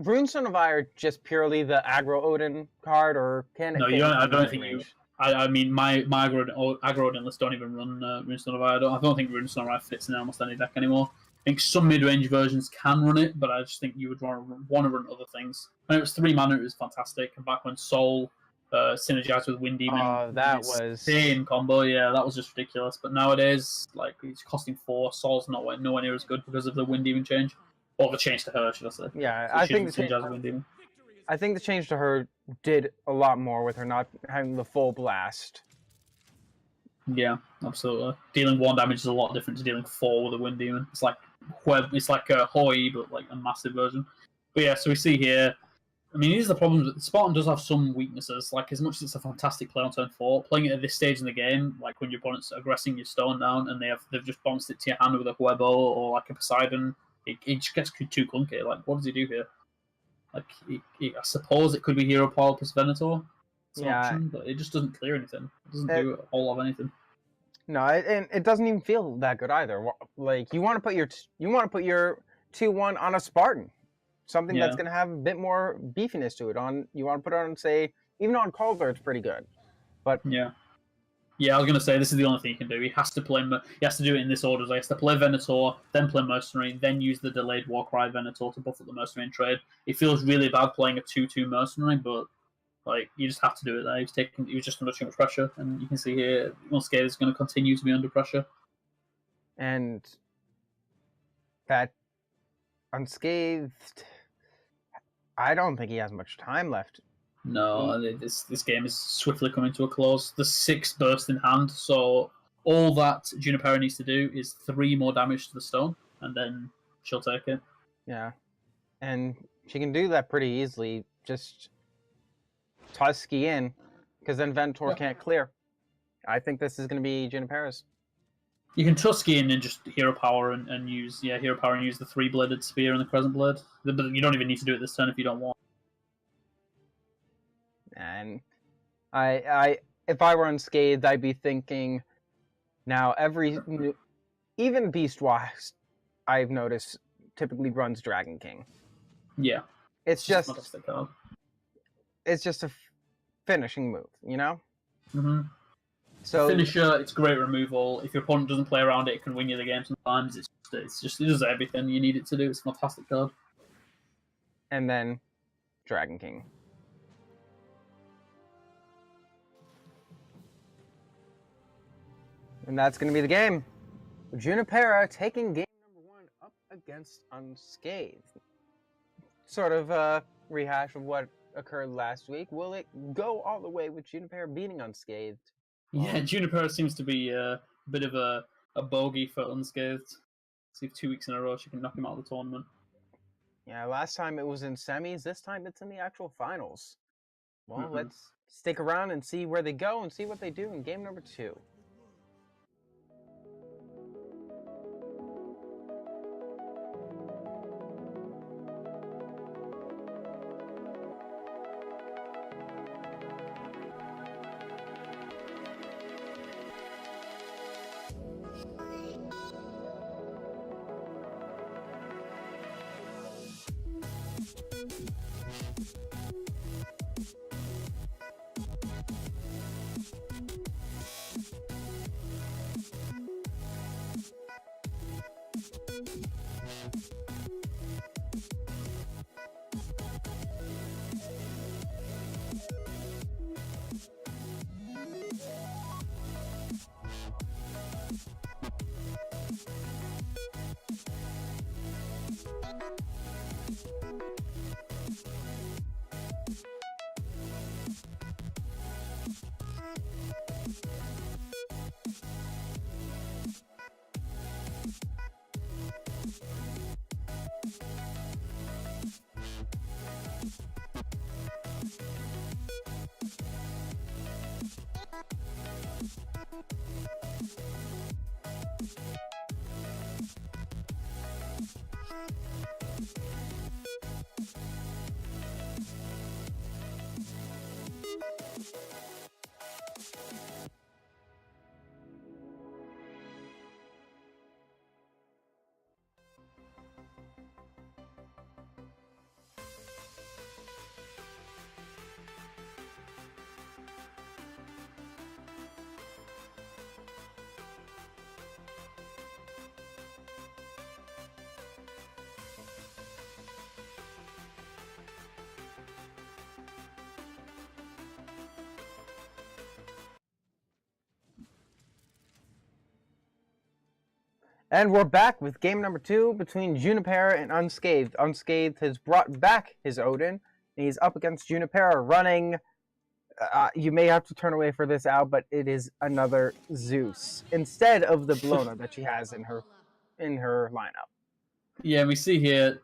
Runestone of Ire just purely the aggro Odin card, or can it? No, you don't. I don't think range? I mean, my aggro Odin lists don't even run Runestone of Ire. I don't think Runestone of Ire fits in almost any deck anymore. I think some mid-range versions can run it, but I just think you would want to run other things. When it was 3 mana, it was fantastic. And back when Soul synergized with Wind Demon, that was insane combo. Yeah, that was just ridiculous. But nowadays, like it's costing 4. Soul's nowhere near as good because of the Wind Demon change, or the change to her, should I say? Yeah, so I think the change to her did a lot more with her not having the full blast. Yeah, absolutely. Dealing 1 damage is a lot different to dealing 4 with a Wind Demon. It's like a Hoi, but like a massive version. But yeah, so we see here. I mean, here's the problem. Spartan does have some weaknesses. Like, as much as it's a fantastic play on turn 4, playing it at this stage in the game, like when your opponent's aggressing your stone down and they've just bounced it to your hand with a Huebo or like a Poseidon, it just gets too clunky. Like, what does he do here? Like, I suppose it could be Hero Power plus Venator. It's an option, but it just doesn't clear anything. It doesn't do a whole lot of anything. No, and it doesn't even feel that good either. Like, you want to put your 2/1 on a Spartan, something that's going to have a bit more beefiness to it. You want to put it on, say, even on Calder, it's pretty good. But yeah, I was going to say this is the only thing he can do. He has to play. He has to do it in this order. He has to play Venator, then play Mercenary, then use the delayed Warcry Venator to buff up the Mercenary in trade. It feels really bad playing a 2/2 Mercenary, but like you just have to do it there. He was just under too much pressure, and you can see here, Unscathed is going to continue to be under pressure. And that Unscathed, I don't think he has much time left. No, this game is swiftly coming to a close. The 6 burst in hand, so all that Junipero needs to do is 3 more damage to the stone, and then she'll take it. Yeah, and she can do that pretty easily. Just Tusky in, because then Venator can't clear. I think this is going to be Junipero's. You can Tusky in and just Hero Power and use Hero Power and use the 3-bladed spear and the Crescent Blade. But you don't even need to do it this turn if you don't want. And I if I were Unscathed, I'd be thinking now even Beastwise, I've noticed typically runs Dragon King. Yeah, it's just a finishing move, you know. Mm-hmm. So finisher, it's great removal. If your opponent doesn't play around it, it can win you the game sometimes. It does everything you need it to do. It's a fantastic card. And then Dragon King. And that's going to be the game. Junipero taking game number 1 up against Unscathed. Sort of a rehash of what occurred last week. Will it go all the way with Junipero beating Unscathed? Yeah, Junipero seems to be a bit of a bogey for Unscathed. See if 2 weeks in a row she can knock him out of the tournament. Yeah, last time it was in semis. This time it's in the actual finals. Well, let's stick around and see where they go and see what they do in game number 2. And we're back with game number 2 between Juniper and Unscathed. Unscathed has brought back his Odin, and he's up against Juniper running. You may have to turn away for this out, but it is another Zeus instead of the Bellona that she has in her lineup. Yeah, we see here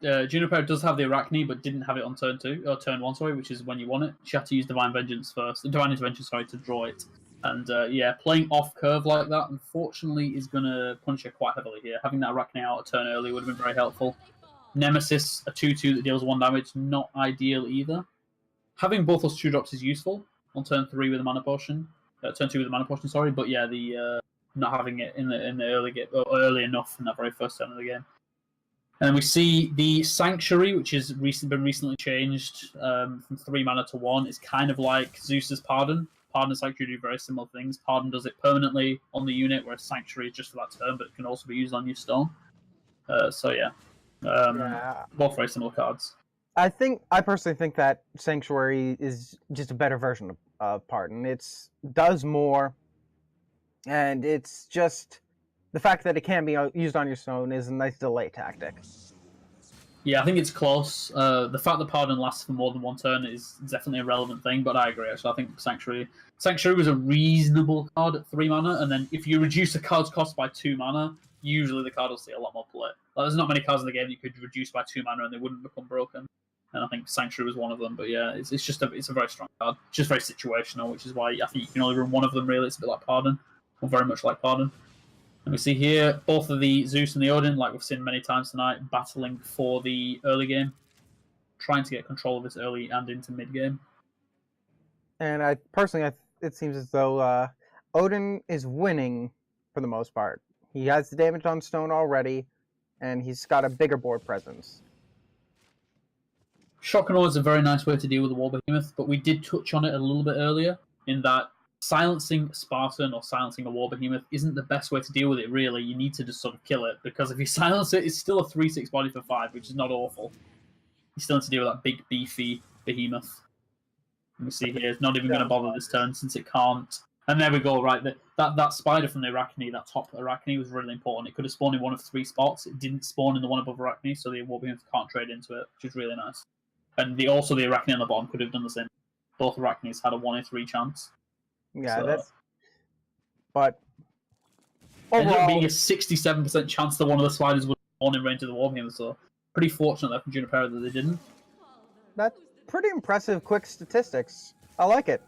Juniper does have the Arachne, but didn't have it on turn 1, sorry, which is when you want it. She had to use Divine Intervention, to draw it. And playing off curve like that, unfortunately, is going to punish her quite heavily here. Having that Arachne out a turn early would have been very helpful. Nemesis, a 2/2 that deals 1 damage, not ideal either. Having both those 2-drops is useful on turn 3 with a mana potion. Turn 2 with a mana potion, sorry. But yeah, the not having it in the early game, early enough in that very first turn of the game. And then we see the Sanctuary, which has been recently changed from 3 mana to 1. It's kind of like Zeus's Pardon. Pardon and Sanctuary do very similar things. Pardon does it permanently on the unit, whereas Sanctuary is just for that turn, but it can also be used on your stone. Both very similar cards. I personally think that Sanctuary is just a better version of Pardon. It does more, and it's just the fact that it can be used on your stone is a nice delay tactic. Yeah, I think it's close. The fact that Pardon lasts for more than 1 turn is definitely a relevant thing, but I agree, actually. I think Sanctuary was a reasonable card at 3 mana, and then if you reduce a card's cost by 2 mana, usually the card will see a lot more play. There's not many cards in the game that you could reduce by 2 mana and they wouldn't become broken. And I think Sanctuary was one of them, but yeah, it's a very strong card. It's just very situational, which is why I think you can only run one of them, really. It's a bit like Pardon, or very much like Pardon. And we see here both of the Zeus and the Odin, like we've seen many times tonight, battling for the early game, trying to get control of this early and into mid game. And it seems as though Odin is winning for the most part. He has the damage on stone already, and he's got a bigger board presence. Shock and Awe is a very nice way to deal with the War Behemoth, but we did touch on it a little bit earlier in that silencing Spartan or silencing a War Behemoth isn't the best way to deal with it, really. You need to just sort of kill it, because if you silence it, it's still a 3/6 body for 5, which is not awful. You still need to deal with that big, beefy Behemoth. And we see here, it's not even going to bother this turn since it can't. And there we go, right? That spider from the Arachne, that top Arachne, was really important. It could have spawned in one of 3 spots. It didn't spawn in the one above Arachne, so the War Behemoth can't trade into it, which is really nice. And the Arachne on the bottom could have done the same. Both Arachnes had a 1 in 3 chance. Yeah, so, but overall, ended up being a overall, 67% chance that one of the spiders would spawn in range of the War Behemoth, so pretty fortunate there from Juniper that they didn't. that's pretty impressive quick statistics. I like it.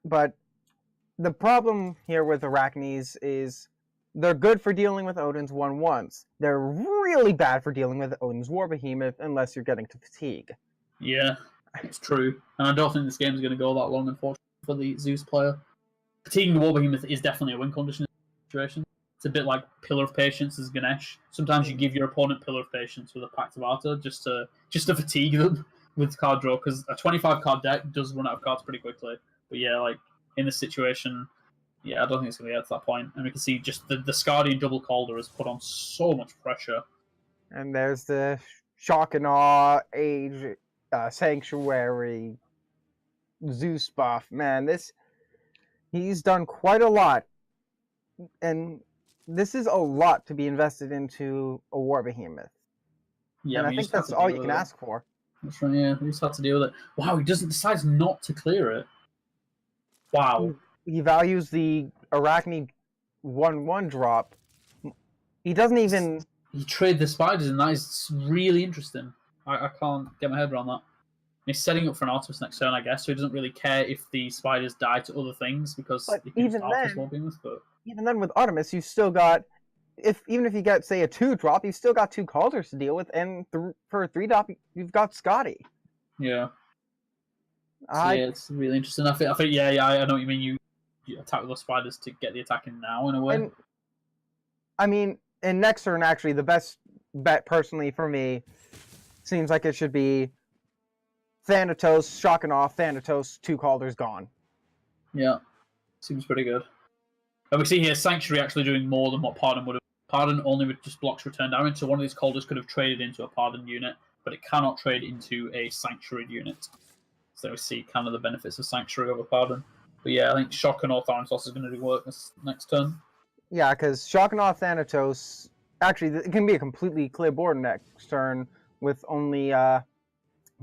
But the problem here with Arachnes is they're good for dealing with Odin's 1/1s. They're really bad for dealing with Odin's War Behemoth unless you're getting to fatigue. Yeah, it's true. And I don't think this game is going to go that long, unfortunately, for the Zeus player. Fatiguing the War Behemoth is definitely a win condition in this situation. It's a bit like Pillar of Patience as Ganesh. Sometimes you give your opponent Pillar of Patience with a Pact of Arta just to fatigue them with card draw, because a 25 card deck does run out of cards pretty quickly. But yeah, like in this situation, yeah, I don't think it's going to get to that point. And we can see just the Scardian Double Calder has put on so much pressure. And there's the Shock and Awe, Age, Sanctuary, Zeus buff. Man, he's done quite a lot. And this is a lot to be invested into a War Behemoth. Yeah, and I think that's all you can ask for. That's right, yeah. We just have to deal with it. Wow, he decides not to clear it. Wow. He values the Arachne 1/1 drop. He doesn't even... He traded the spiders, and that is really interesting. I can't get my head around that. He's setting up for an Artemis next turn, I guess, so he doesn't really care if the spiders die to other things, because he can even Artemis War Behemoth, but... Even then, with Artemis, you've still got even if you get, say, a 2-drop, you've still got 2 Calders to deal with, and for a 3-drop, you've got Scotty. Yeah. So, yeah, it's really interesting. I think, yeah, I know what you mean. You attack with those spiders to get the attack in now, in a way. And, I mean, in next turn, actually, the best bet, personally, for me, seems like it should be Thanatos, shocking off, Thanatos, 2 Calders gone. Yeah, seems pretty good. And we see here Sanctuary actually doing more than what Pardon would have. Pardon only with just blocks return damage, so one of these Calders could have traded into a Pardon unit, but it cannot trade into a Sanctuary unit. So we see kind of the benefits of Sanctuary over Pardon. But yeah, I think Shock and Thanatos is going to do work this next turn. Yeah, because shocking off Thanatos, actually, it can be a completely clear board next turn with only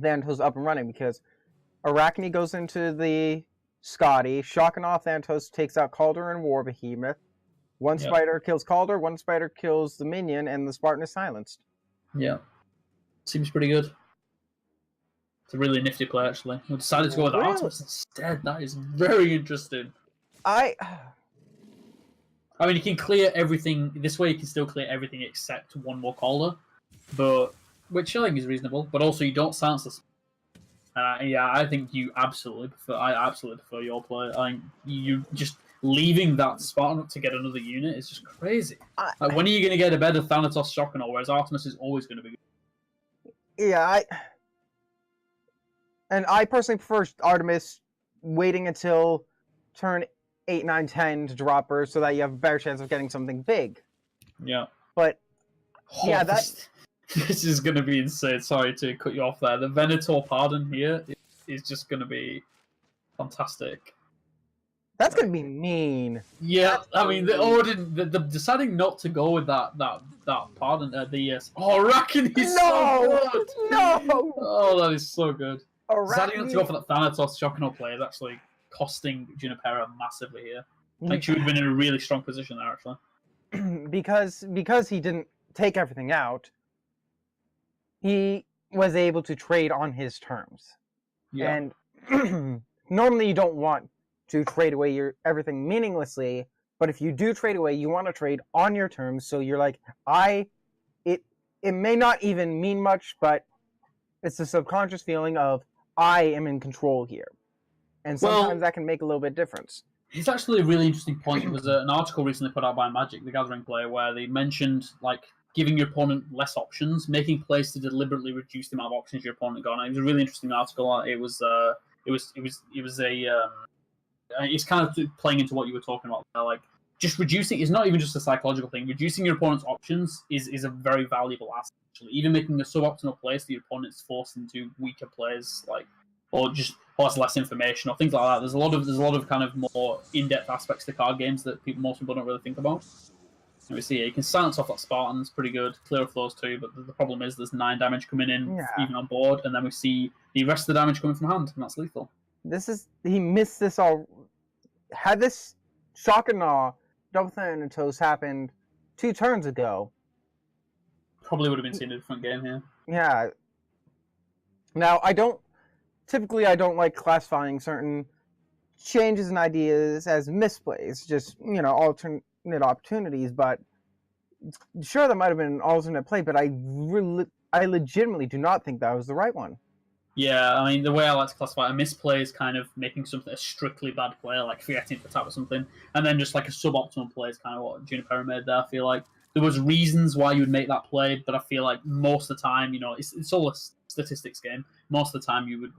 Thanatos up and running, because Arachne goes into the Scotty, shocking off Thanatos takes out Calder and War Behemoth. One spider kills Calder, one spider kills the minion, and the Spartan is silenced. Yeah. Seems pretty good. It's a really nifty play, actually. We decided to go with Artemis instead. That is very interesting. I mean, you can clear everything. This way, you can still clear everything except one more Calder, which I think is reasonable. But also, you don't silence this. Yeah, I think you absolutely prefer. I absolutely prefer your play. I think you just leaving that Spartan up to get another unit is just crazy. Like, when are you going to get a better Thanatos Shock and all? Whereas Artemis is always going to be good. Yeah, I personally prefer Artemis waiting until turn 8, 9, 10 to drop her, so that you have a better chance of getting something big. Yeah. But yeah, this is going to be insane. Sorry to cut you off there. The Venator Pardon here is just going to be fantastic. That's going to be mean. Yeah, I mean, the deciding not to go with that Pardon, Arachne is so good! No! Oh, that is so good. Deciding not to go for that Thanatos Shockno play is actually costing Junipera massively here. I think she would have been in a really strong position there, actually. because he didn't take everything out, he was able to trade on his terms. Yeah. And normally you don't want to trade away everything meaninglessly, but if you do trade away, you want to trade on your terms, so you're like, it may not even mean much, but it's the subconscious feeling of, I am in control here. And sometimes that can make a little bit difference. It's actually a really interesting point. There was an article recently put out by Magic, the Gathering player, where they mentioned like giving your opponent less options, making plays to deliberately reduce the amount of options your opponent got. And it was a really interesting article. It's kind of playing into what you were talking about. Like, just reducing is not even just a psychological thing. Reducing your opponent's options is a very valuable asset. Actually, even making a suboptimal play so your opponent's forced into weaker plays, like, or just has less information or things like that. There's a lot of kind of more in-depth aspects to card games that most people don't really think about. And we see here, you can silence off that Spartan, it's pretty good. Clear off those two, but the problem is there's 9 damage coming in, even on board, and then we see the rest of the damage coming from hand, and that's lethal. He missed this all. Had this Shock and Awe Double Thanatos happened 2 turns ago, probably would have been seen in a different game here. Yeah. Now, I don't like classifying certain changes in ideas as misplays, just, alternate opportunities, but sure, that might have been an alternate play, but I legitimately do not think that was the right one. Yeah, I mean, the way I like to classify a misplay is kind of making something a strictly bad play, like forgetting to tap or something, and then just like a suboptimal play is kind of what Junipera made there. I feel like there was reasons why you would make that play, but I feel like most of the time, it's all a statistics game. Most of the time, you'd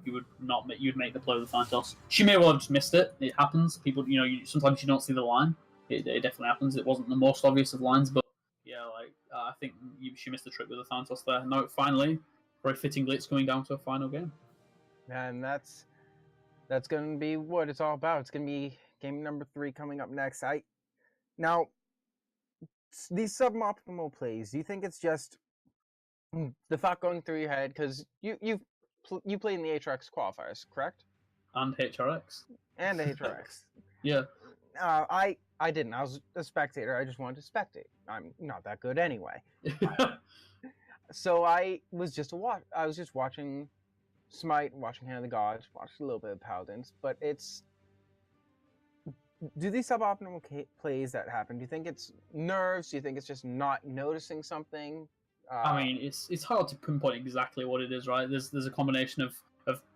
make the play with the Thanatos. She may well have just missed it. It happens. People, sometimes you don't see the line. It definitely happens. It wasn't the most obvious of lines, but yeah, I think she missed the trick with the Thanatos there. Now, finally, very fittingly, it's going down to a final game. And that's going to be what it's all about. It's going to be game number 3 coming up next. Now, these suboptimal plays, do you think it's just the thought going through your head? Because you played in the HRX qualifiers, correct? And HRX. And the HRX. Yeah. I didn't. I was a spectator. I just wanted to spectate. I'm not that good anyway. So I was just watching Smite, watching Hand of the Gods, watched a little bit of Paladins, but do these suboptimal plays that happen? Do you think it's nerves? Do you think it's just not noticing something? I mean, it's hard to pinpoint exactly what it is, right? There's a combination of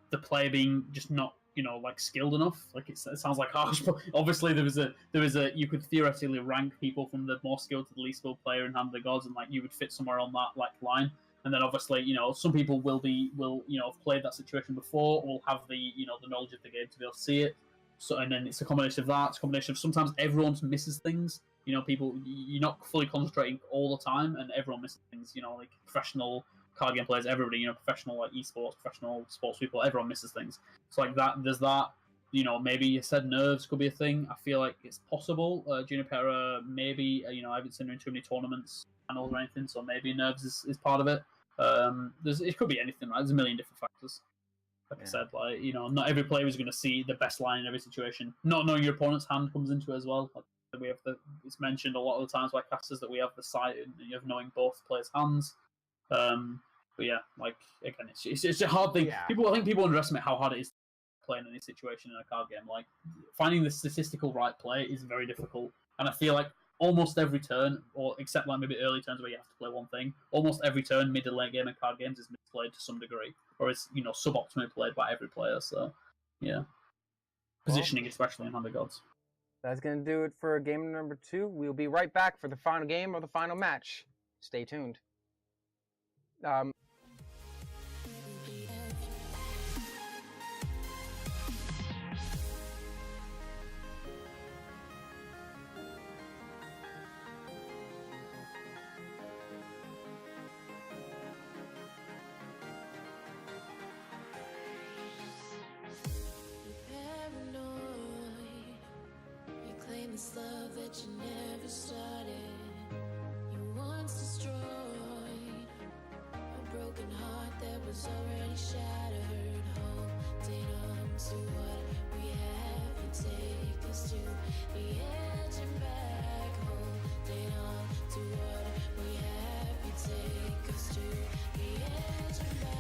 the player being just not like skilled enough. Like it sounds like harsh, but obviously there was a you could theoretically rank people from the more skilled to the least skilled player in Hand of the Gods, and like you would fit somewhere on that like line. And then obviously some people will have played that situation before, will have the the knowledge of the game to be able to see it. So and then it's a combination of that. It's a combination of sometimes everyone misses things. People, you're not fully concentrating all the time, and everyone misses things. Like professional card game players, everybody, professional like esports, professional sports people, everyone misses things. So like that, there's that. Maybe you said nerves could be a thing. I feel like it's possible. Junipera, maybe, I haven't seen her in too many tournaments panels or anything, so maybe nerves is part of it. It could be anything, right? There's a million different factors. Like I said, like not every player is going to see the best line in every situation. Not knowing your opponent's hand comes into it as well. Like, we have it's mentioned a lot of the times by casters that we have the sight of knowing both players' hands. But yeah, like again, it's a hard thing. Yeah. I think people underestimate how hard it is to play in any situation in a card game. Like finding the statistical right play is very difficult, and I feel like almost every turn, or except like maybe early turns where you have to play one thing, almost every turn mid to late game in card games is misplayed to some degree, or it's suboptimally played by every player. So yeah, positioning especially in Hand of Gods. That's going to do it for game number 2. We'll be right back for the final game or the final match. Stay tuned. This love that you never started, you once destroyed a broken heart that was already shattered. Holding on to what we have, you take us to the edge and back. Holding on to what we have, you take us to the edge and back.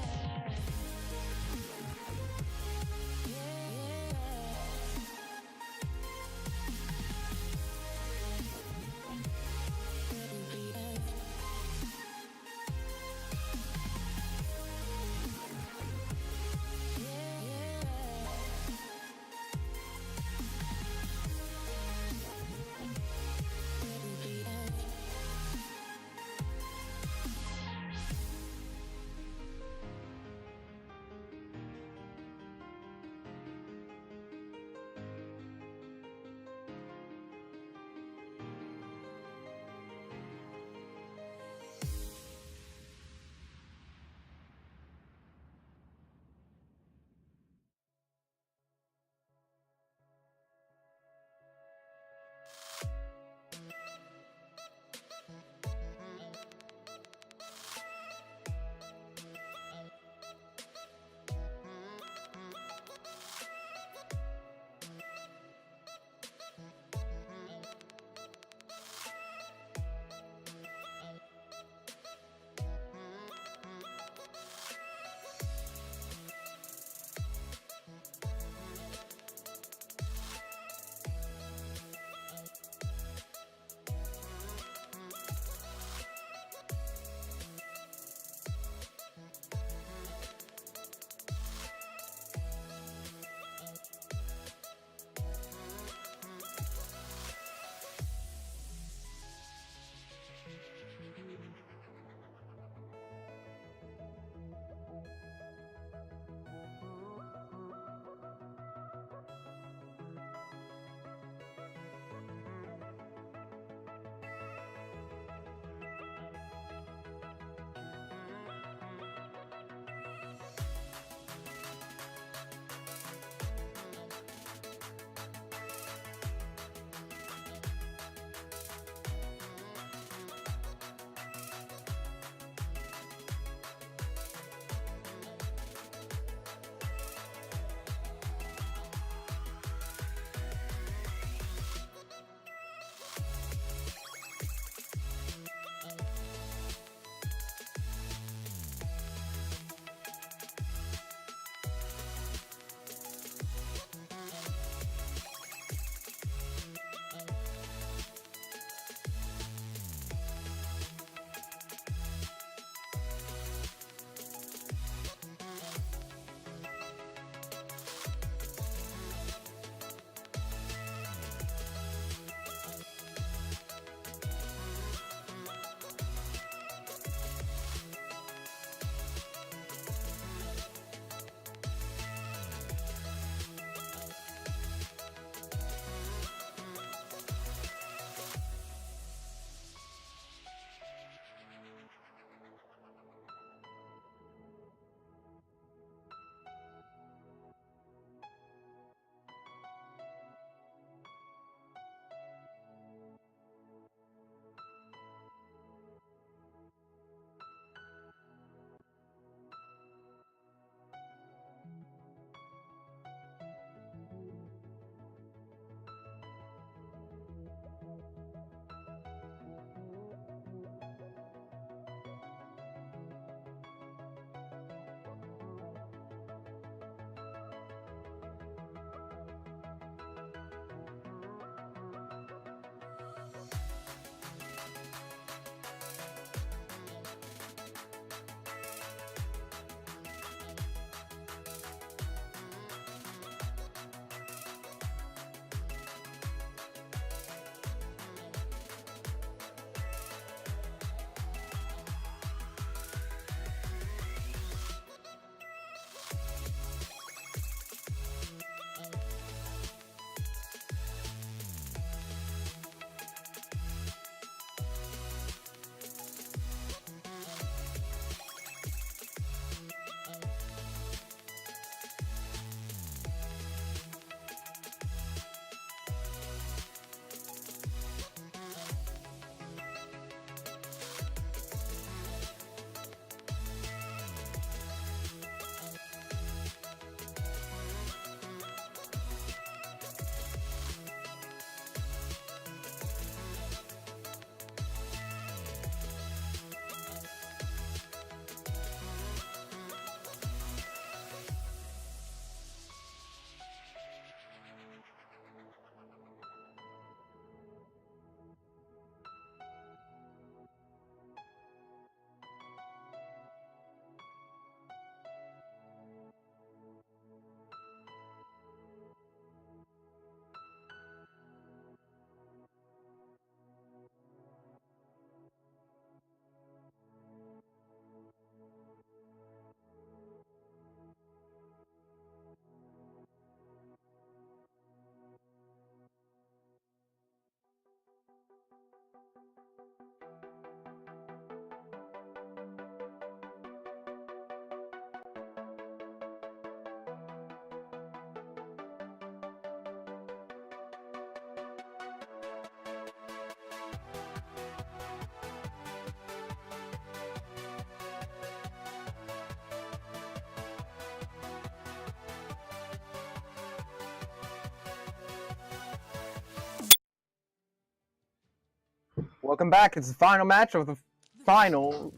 Welcome back. It's the final match of the final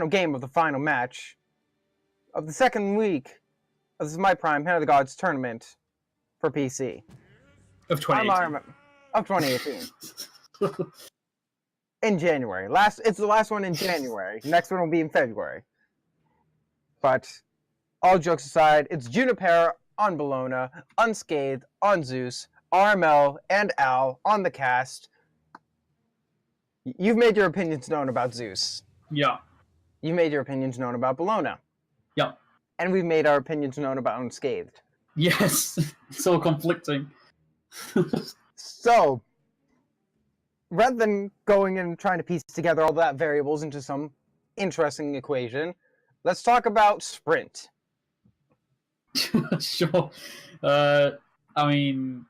game of the final match of the second week of This Is My Prime Hand of the Gods tournament for PC. Of 2018. Of 2018. In January. It's the last one in January. Next one will be in February. But all jokes aside, it's Juniper on Bologna, Unscathed on Zeus, RML and Al on the cast. You've made your opinions known about Zeus. Yeah. You've made your opinions known about Bologna. Yeah. And we've made our opinions known about Unscathed. Yes. So conflicting. So, rather than going and trying to piece together all that variables into some interesting equation, let's talk about Sprint. Sure. I mean,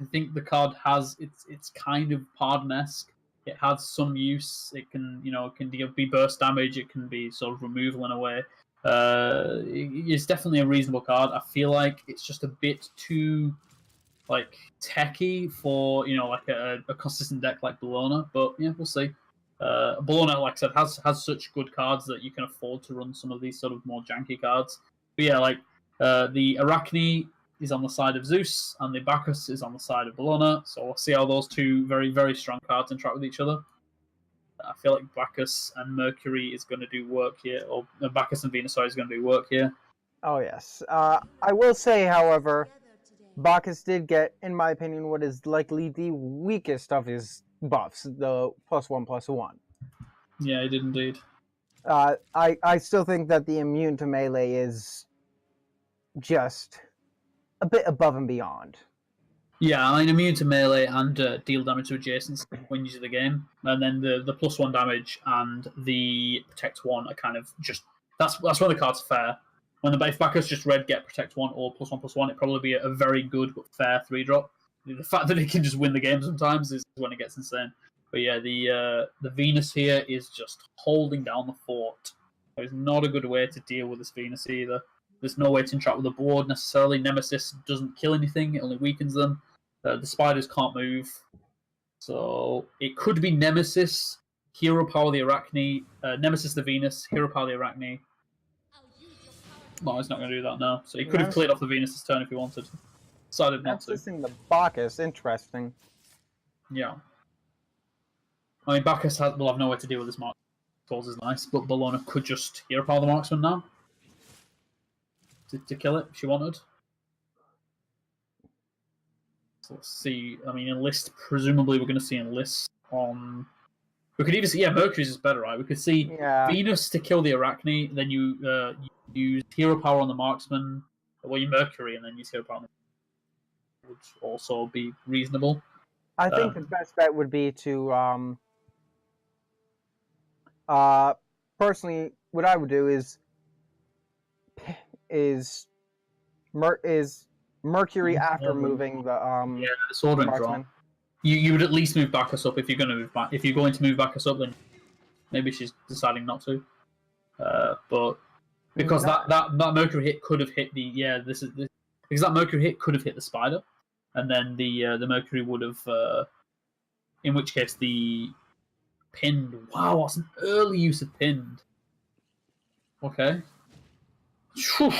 I think the card has it's kind of Pardon-esque. It has some use. It can be burst damage. It can be sort of removal in a way. It's definitely a reasonable card. I feel like it's just a bit too like techy for like a consistent deck like Bologna. But yeah, we'll see. Bologna, like I said, has such good cards that you can afford to run some of these sort of more janky cards. But yeah, like the Arachne is on the side of Zeus, and the Bacchus is on the side of Bologna. So we'll see how those two very, very strong cards interact with each other. I feel like Bacchus and Mercury is going to do work here, or Bacchus and Venus is going to do work here. Oh, yes. I will say, however, Bacchus did get, in my opinion, what is likely the weakest of his buffs, the +1/+1. Yeah, he did indeed. I still think that the immune to melee is just a bit above and beyond. Yeah, I mean, immune to melee and deal damage to adjacents when you use the game, and then the +1 damage and the protect 1 are kind of just that's when the card's fair. When if Bacchus just red get protect 1 or +1/+1, it'd probably be a very good but fair 3-drop. The fact that it can just win the game sometimes is when it gets insane. But yeah, the Venus here is just holding down the fort. There's not a good way to deal with this Venus either. There's no way to interact with the board necessarily. Nemesis doesn't kill anything, it only weakens them. The spiders can't move. So it could be Nemesis, Hero Power the Arachne, Nemesis the Venus, Hero Power the Arachne. No, he's not going to do that now. So he could have cleared off the Venus this turn if he wanted. Decided not to. Nemesis in the Bacchus, interesting. Yeah. I mean, Bacchus will have no way to deal with this mark. Calls is nice, but Bologna could just Hero Power the Marksman now. To kill it if she wanted. So let's see. I mean, Enlist, presumably we're going to see Enlist on... We could even see... Yeah, Mercury's is better, right? We could see Venus to kill the Arachne, then you use Hero Power on the Marksman, well, you Mercury, and then use Hero Power on the... Would also be reasonable. I think the best bet would be to... personally, what I would do is Mercury after moving the sword and Marksman. draw. You would at least move Bacchus up if you're going to move back. If you're going to move Bacchus up, then maybe she's deciding not to. But because that Mercury hit could have hit the because that Mercury hit could have hit the spider, and then the Mercury would have in which case the pinned. Wow, what's an early use of pinned? Okay. Whew,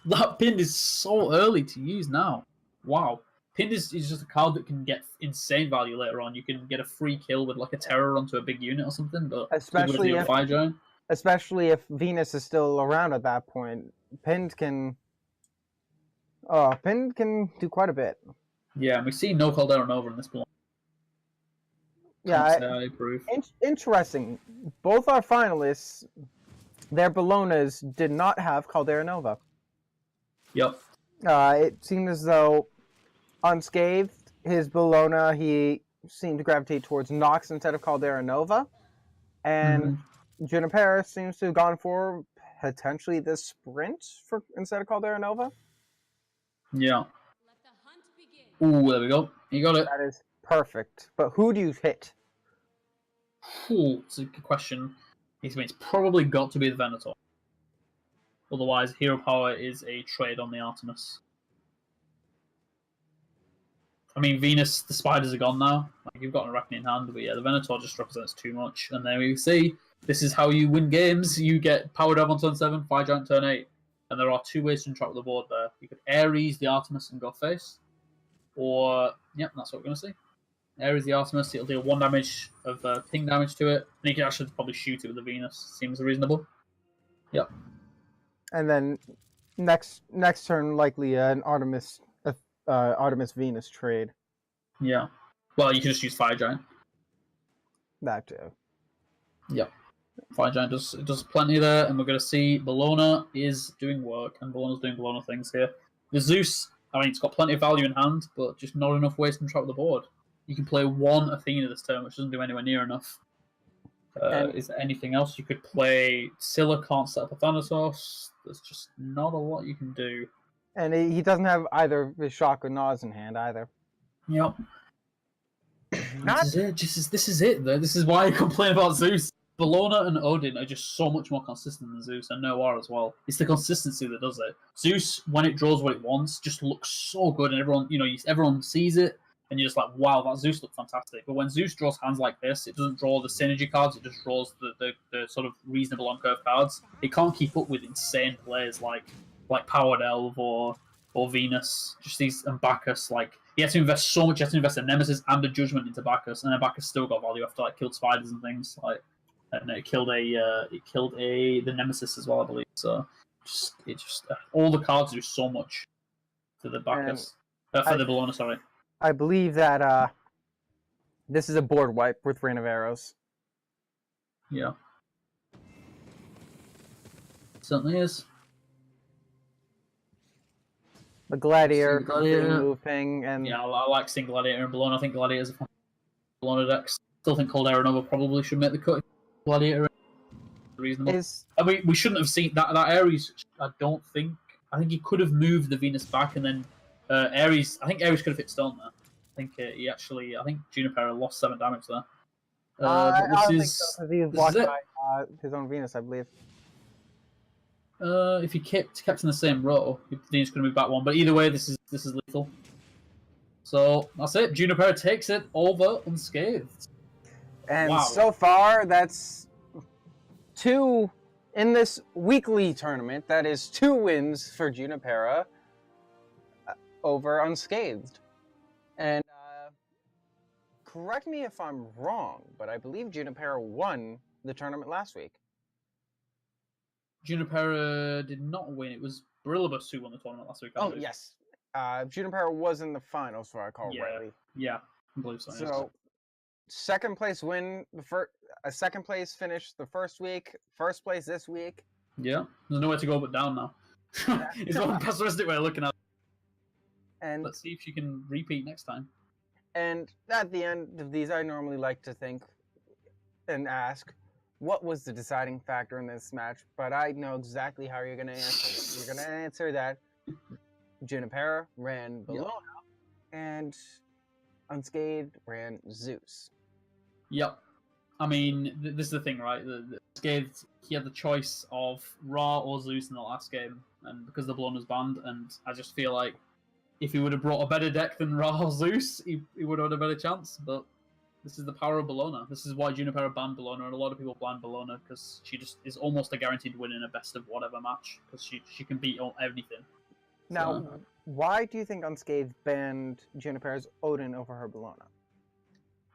that pinned is so early to use now. Wow. Pinned is just a card that can get insane value later on. You can get a free kill with like a terror onto a big unit or something, but especially with Fire Giant. Especially if Venus is still around at that point. Pinned can do quite a bit. Yeah, and we see no Caldera Nova in this block. Yeah, I approve. Interesting. Both our finalists, their Bolognas did not have Caldera Nova. Yep. It seemed as though Unscathed, his Bologna, he seemed to gravitate towards Nox instead of Caldera Nova. And Juniper seems to have gone for potentially the Sprint instead of Caldera Nova. Yeah. Ooh, there we go. You got it. That is perfect. But who do you hit? Ooh, it's a good question. It's probably got to be the Venator. Otherwise, Hero Power is a trade on the Artemis. I mean, Venus, the spiders are gone now. you've got an Arachne in hand, but yeah, the Venator just represents too much. And then we see this is how you win games. You get Power Dev on turn 7, Fire Giant turn 8. And there are two ways to interact with the board there. You could Ares the Artemis and go face. Or, yep, that's what we're going to see. Ares the Artemis, it'll deal 1 damage of ping damage to it. And you can actually probably shoot it with the Venus. Seems reasonable. Yep. And then next turn, likely an Artemis Venus trade. Yeah. Well, you can just use Fire Giant. That too. Yep. Fire Giant does plenty there, and we're going to see Bologna is doing work, and Bologna's doing Bologna things here. The Zeus, I mean, it's got plenty of value in hand, but just not enough ways to control the board. You can play 1 Athena this turn, which doesn't do anywhere near enough. Is there anything else you could play? Scylla can't set up a Thanatos. There's just not a lot you can do. And he doesn't have either the Shock or Nas in hand either. Yep. This is it, though. This is why I complain about Zeus. Bologna and Odin are just so much more consistent than Zeus, and Noir as well. It's the consistency that does it. Zeus, when it draws what it wants, just looks so good, and everyone sees it, and you're just like, wow, that Zeus looks fantastic. But when Zeus draws hands like this, it doesn't draw the synergy cards, it just draws the sort of reasonable on-curve cards. It can't keep up with insane plays like Powered Elf or Venus, just these, and Bacchus. Like, he has to invest so much, he has to invest a Nemesis and a Judgment into Bacchus, and then Bacchus still got value after kill spiders and things. And it killed the Nemesis as well, I believe. So all the cards do so much to the Bacchus. The Bologna, sorry. I believe that this is a board wipe with Rain of Arrows. Yeah. Certainly is. The Gladiator moving, and yeah, I like seeing Gladiator and Bologna. I think Gladiator's a fun Bologna deck. Still think Cold Nova probably should make the cut. Gladiator reasonable. I mean, we shouldn't have seen that Ares. I think he could have moved the Venus back, and then Ares. I think Ares could have hit stone there. I think Juniper lost 7 damage there. I don't think so, because he was blocked by his own Venus, I believe. If he kept in the same row, Venus could have moved back 1. But either way, this is lethal. So that's it. Juniper takes it over unscathed. And wow. So far, that's 2 in this weekly tournament. That is 2 wins for Junipera over unscathed. And correct me if I'm wrong, but I believe Junipera won the tournament last week. Junipera did not win. It was Brilibus who won the tournament last week. Yes. Junipera was in the finals, if I recall rightly. Yeah, I believe so. So, second place win, second place finish the first week, first place this week. Yeah, there's nowhere to go but down now. It's one pessimistic way of looking at it. And let's see if she can repeat next time. And at the end of these, I normally like to think and ask, what was the deciding factor in this match? But I know exactly how you're going to answer. You're going to answer that Junipera ran Bologna, and Unscathed ran Zeus. Yep. I mean, this is the thing, right? The Unscathed, he had the choice of Ra or Zeus in the last game, and because the Bologna was banned, and I just feel like if he would have brought a better deck than Ra or Zeus, he would have had a better chance, but this is the power of Bologna. This is why Junipera banned Bologna, and a lot of people ban Bologna because she just is almost a guaranteed win in a best of whatever match, because she can beat everything. Now, why do you think Unscathed banned Junipera's Odin over her Bologna?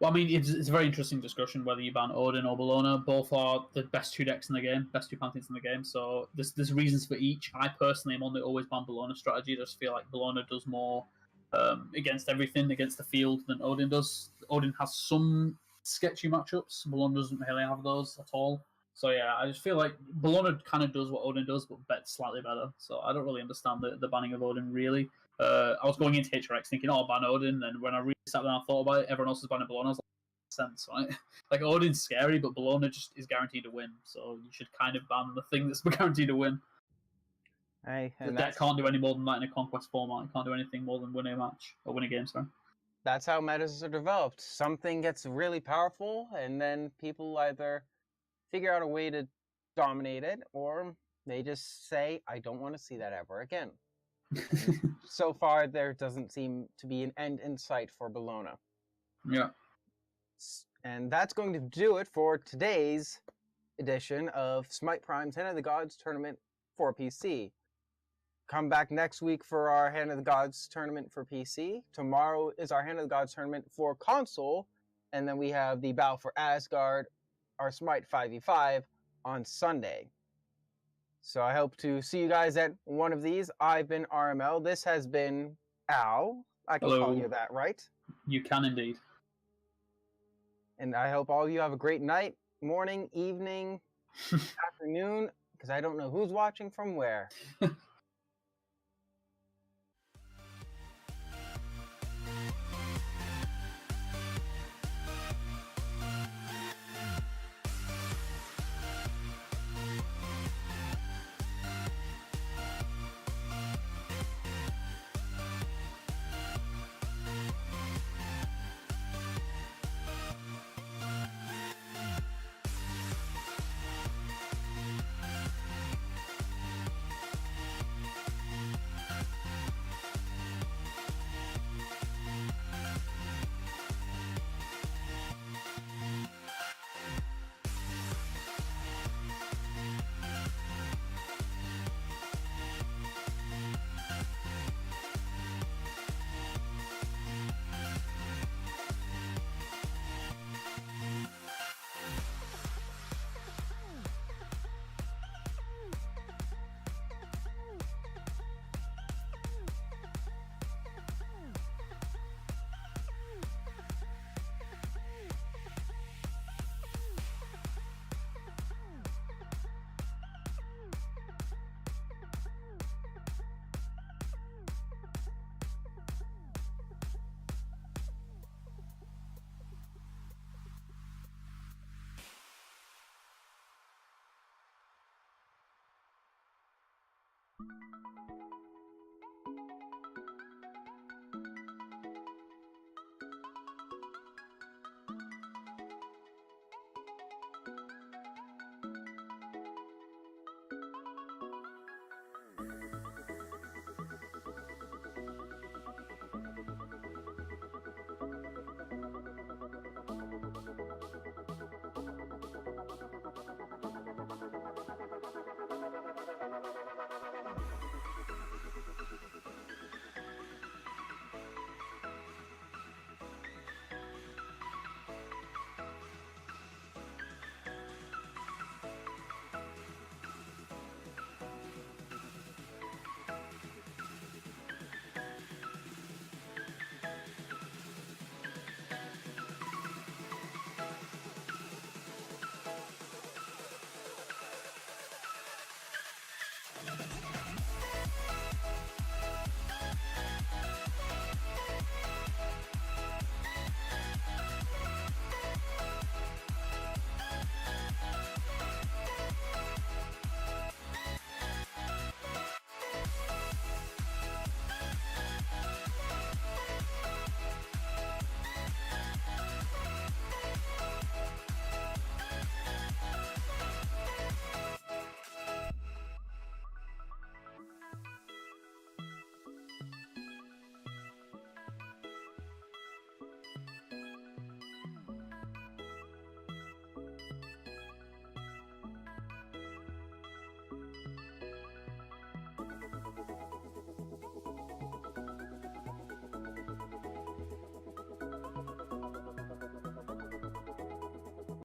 Well, I mean, it's a very interesting discussion whether you ban Odin or Bologna. Both are the best 2 decks in the game, best 2 pantheons in the game, so there's reasons for each. I personally am on the always ban Bologna strategy. I just feel like Bologna does more against everything, against the field, than Odin does. Odin has some sketchy matchups. Bologna doesn't really have those at all. So yeah, I just feel like Bologna kind of does what Odin does, but slightly better. So I don't really understand the banning of Odin, really. I was going into HRX thinking, I'll ban Odin, and when I really sat down and thought about it, everyone else is banning Bologna. I was like, sense, right? Like, Odin's scary, but Bologna just is guaranteed to win. So you should kind of ban the thing that's guaranteed to win. Hey, the deck can't do any more than that in a conquest format. It can't do anything more than win a match, or win a game, sorry. That's how metas are developed. Something gets really powerful, and then people either figure out a way to dominate it, or they just say, I don't want to see that ever again. So far, there doesn't seem to be an end in sight for Bologna. Yeah. And that's going to do it for today's edition of Smite Prime's Hand of the Gods tournament for PC. Come back next week for our Hand of the Gods tournament for PC. Tomorrow is our Hand of the Gods tournament for console. And then we have the Battle for Asgard, our Smite 5v5 on Sunday. So I hope to see you guys at one of these. I've been RML. This has been Al. I can call Hello. you that, right? You can indeed. And I hope all of you have a great night, morning, evening, afternoon, because I don't know who's watching from where.